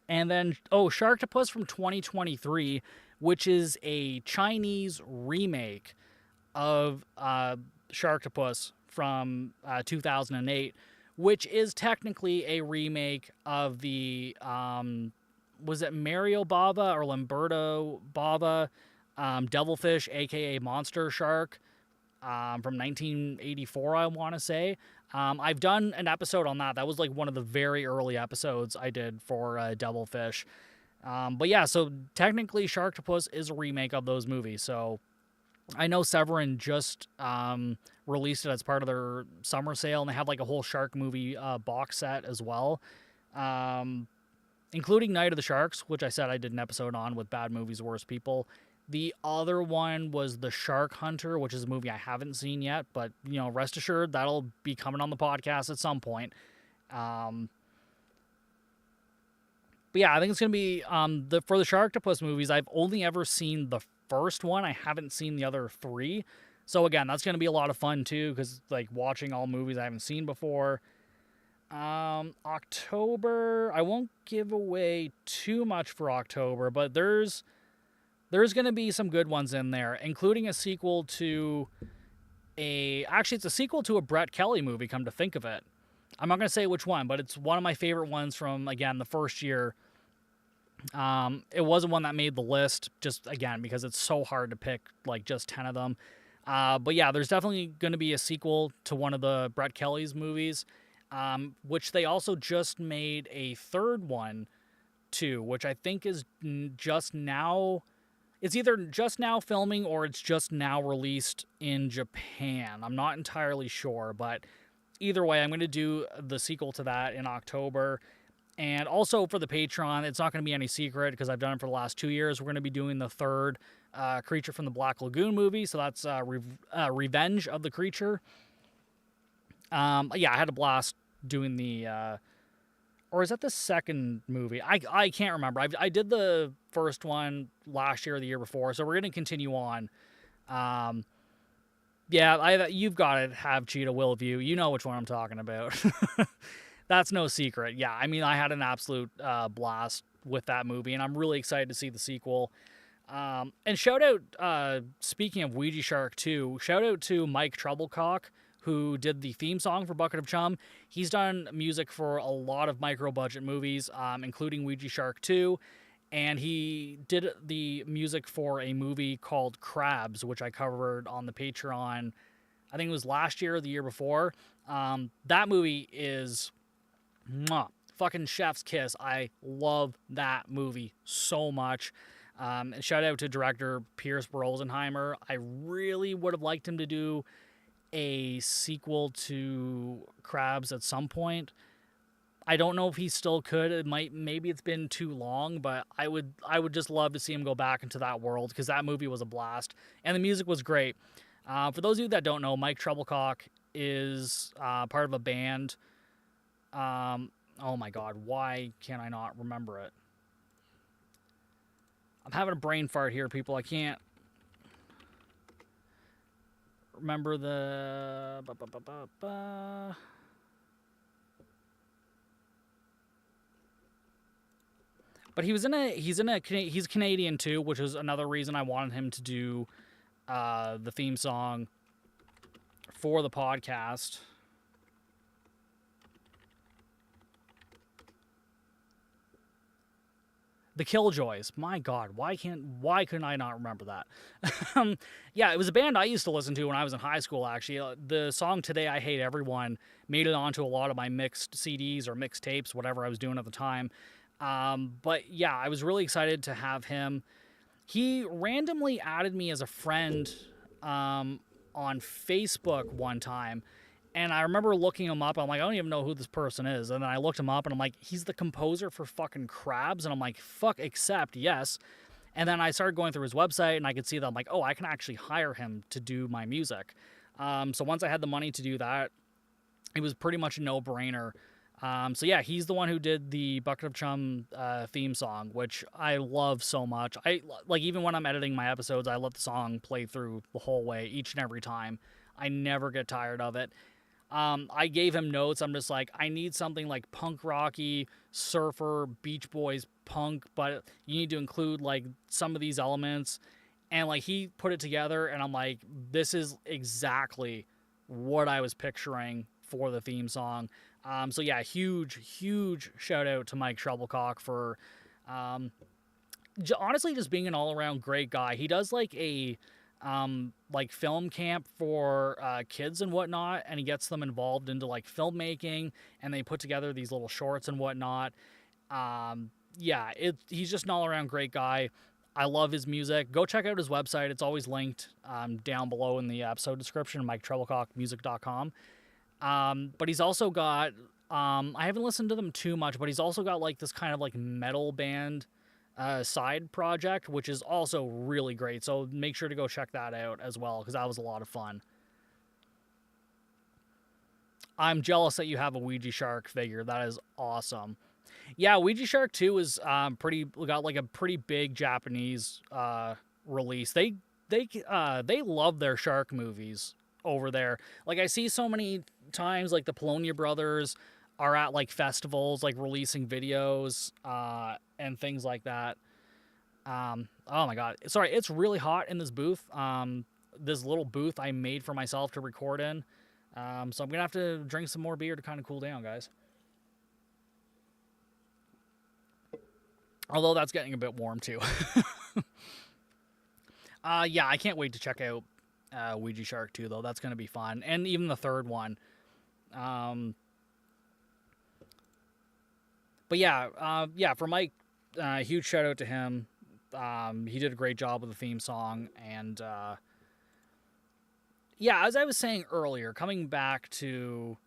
And then Sharktopus from 2023, which is a Chinese remake of Sharktopus from 2008, which is technically a remake of the, was it Mario Bava or Lamberto Bava, Devilfish, aka Monster Shark, from 1984, I want to say. I've done an episode on that. That was like one of the very early episodes I did for Devilfish. But yeah, so technically Sharktopus is a remake of those movies. So I know Severin just released it as part of their summer sale, and they have like a whole shark movie box set as well, including Night of the Sharks, which I said I did an episode on with Bad Movies, Worst People. The other one was The Shark Hunter, which is a movie I haven't seen yet, but, you know, rest assured that'll be coming on the podcast at some point. But yeah, I think it's going to be, for the Sharktopus movies, I've only ever seen the first one. I haven't seen the other three. So again, that's going to be a lot of fun too, because like watching all movies I haven't seen before. October, I won't give away too much for October, but there's going to be some good ones in there, including a sequel to actually it's a sequel to a Brett Kelly movie, come to think of it. I'm not going to say which one, but it's one of my favorite ones from, again, the first year. It wasn't one that made the list, just, again, because it's so hard to pick, like, just 10 of them. But yeah, there's definitely going to be a sequel to one of the Brett Kelly's movies, which they also just made a third one to, which I think is just now... It's either just now filming or it's just now released in Japan. I'm not entirely sure, but either way, I'm going to do the sequel to that in October. And also for the Patreon, it's not going to be any secret because I've done it for the last 2 years. We're going to be doing the third Creature from the Black Lagoon movie. So that's Revenge of the Creature. Yeah, I had a blast doing the... or is that the second movie? I can't remember. I did the first one last year or the year before, so we're going to continue on. Yeah, you've got to have Cheetah Will of You. You know which one I'm talking about. That's no secret. Yeah, I mean, I had an absolute blast with that movie, and I'm really excited to see the sequel. And shout out, speaking of Ouija Shark 2, shout out to Mike Trebilcock, who did the theme song for Bucket of Chum. He's done music for a lot of micro-budget movies, including Ouija Shark 2, and he did the music for a movie called Crabs, which I covered on the Patreon, I think it was last year or the year before. That movie is fucking chef's kiss. I love that movie so much. And shout out to director Pierce Rosenheimer. I really would have liked him to do a sequel to Crabs at some point. I don't know if he still could. Maybe it's been too long, but I would just love to see him go back into that world because that movie was a blast and the music was great. For those of you that don't know, Mike Trebilcock is part of a band. Oh my God, why can't I not remember it? I'm having a brain fart here, people. I can't remember the... But he's Canadian too, which is another reason I wanted him to do the theme song for the podcast. The Killjoys. My God, why couldn't I not remember that? Yeah, it was a band I used to listen to when I was in high school, actually. The song Today I Hate Everyone made it onto a lot of my mixed CDs or mixed tapes, whatever I was doing at the time. But yeah, I was really excited to have him. He randomly added me as a friend on Facebook one time. And I remember looking him up. I'm like, I don't even know who this person is. And then I looked him up and I'm like, he's the composer for fucking Crabs. And I'm like, fuck, accept, yes. And then I started going through his website and I could see that I'm like, oh, I can actually hire him to do my music. So once I had the money to do that, it was pretty much a no-brainer. So yeah, he's the one who did the Bucket of Chum theme song, which I love so much. Even when I'm editing my episodes, I let the song play through the whole way, each and every time. I never get tired of it. I gave him notes. I'm just like, I need something like punk rocky, surfer, Beach Boys punk, but you need to include like some of these elements. And like he put it together, and I'm like, this is exactly what I was picturing for the theme song. So yeah, huge shout out to Mike Trebilcock for honestly just being an all around great guy. He does like film camp for kids and whatnot, and he gets them involved into like filmmaking, and they put together these little shorts and whatnot. Yeah, he's just an all around great guy. I love his music. Go check out his website. It's always linked down below in the episode description, MikeTrebilcockmusic.com. But he's also got, I haven't listened to them too much, but he's also got like this kind of like metal band side project, which is also really great. So make sure to go check that out as well, because that was a lot of fun. I'm jealous that you have a Ouija Shark figure. That is awesome. Yeah, Ouija Shark 2 is got like a pretty big Japanese release. They love their shark movies over there. Like I see so many times like the Polonia brothers are at like festivals like releasing videos and things like that. Oh my god. Sorry, it's really hot in this booth. This little booth I made for myself to record in. So I'm going to have to drink some more beer to kind of cool down, guys. Although that's getting a bit warm too. Yeah, I can't wait to check out Ouija Shark 2 though. That's going to be fun. And even the third one. But yeah, for Mike, huge shout out to him. He did a great job with the theme song. And yeah, as I was saying earlier, coming back to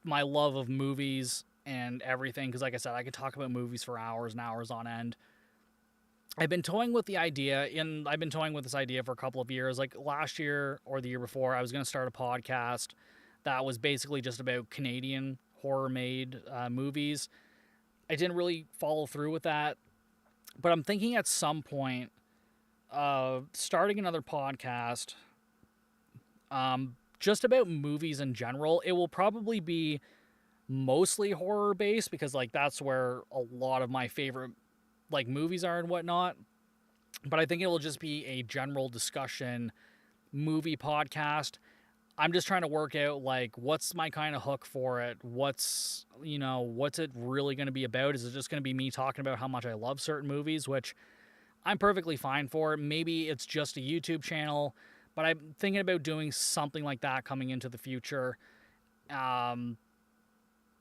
my love of movies and everything, because like I said, I could talk about movies for hours and hours on end. I've been toying with the idea, and I've been toying with this idea for a couple of years. Like last year or the year before, I was going to start a podcast that was basically just about Canadian horror-made movies. I didn't really follow through with that, but I'm thinking at some point of starting another podcast just about movies in general. It will probably be mostly horror based, because like that's where a lot of my favorite like movies are and whatnot. But I think it will just be a general discussion movie podcast. I'm just trying to work out like what's my kind of hook for it. What's it really going to be about? Is it just going to be me talking about how much I love certain movies, which I'm perfectly fine for. Maybe it's just a YouTube channel, but I'm thinking about doing something like that coming into the future.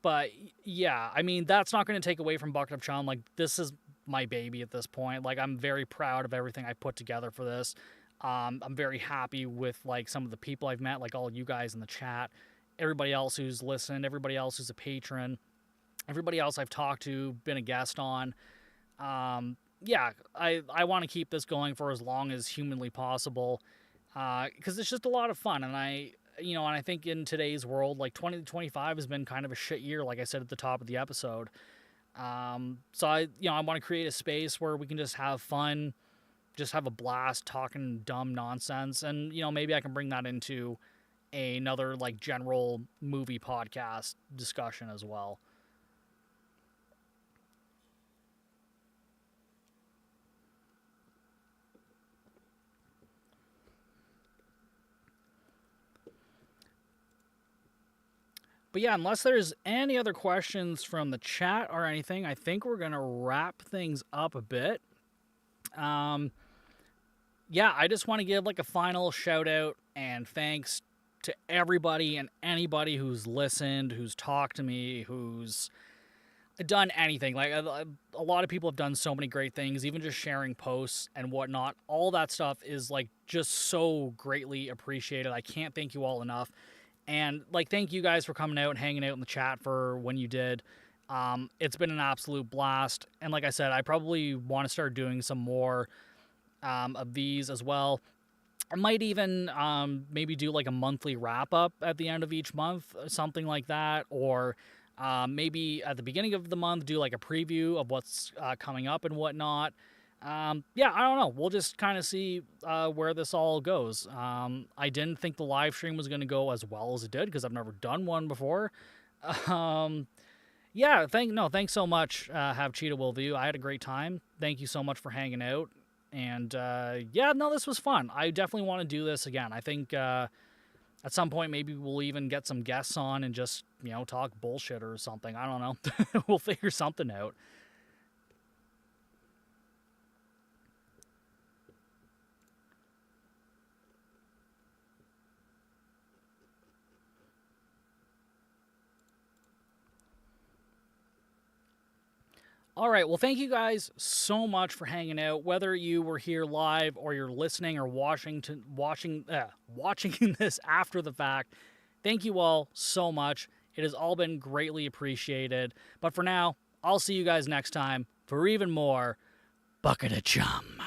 But yeah, I mean, that's not going to take away from Bucket of Chum. Like, this is my baby at this point. Like, I'm very proud of everything I put together for this. I'm very happy with like some of the people I've met, like all you guys in the chat, everybody else who's listened, everybody else who's a patron, everybody else I've talked to, been a guest on. Yeah, I want to keep this going for as long as humanly possible, because it's just a lot of fun. And I think in today's world, like 2025 has been kind of a shit year, like I said at the top of the episode. So I want to create a space where we can just have fun, just have a blast talking dumb nonsense. And, maybe I can bring that into another like general movie podcast discussion as well. But yeah, unless there's any other questions from the chat or anything, I think we're going to wrap things up a bit. Yeah, I just want to give like a final shout out and thanks to everybody and anybody who's listened, who's talked to me, who's done anything. Like a lot of people have done so many great things, even just sharing posts and whatnot. All that stuff is like just so greatly appreciated. I can't thank you all enough. And like, thank you guys for coming out and hanging out in the chat for when you did. It's been an absolute blast. And like I said, I probably want to start doing some more of these as well. I might even maybe do like a monthly wrap up at the end of each month, something like that. Or maybe at the beginning of the month, do like a preview of what's coming up and whatnot. Yeah, I don't know. We'll just kind of see where this all goes. I didn't think the live stream was going to go as well as it did, because I've never done one before. Yeah, thanks so much, Have Cheetah Will View. I had a great time. Thank you so much for hanging out. And yeah, no, this was fun. I definitely want to do this again. I think at some point maybe we'll even get some guests on and just, talk bullshit or something. I don't know. We'll figure something out. All right. Well, thank you guys so much for hanging out. Whether you were here live or you're listening or watching this after the fact, thank you all so much. It has all been greatly appreciated. But for now, I'll see you guys next time for even more Bucket of Chum.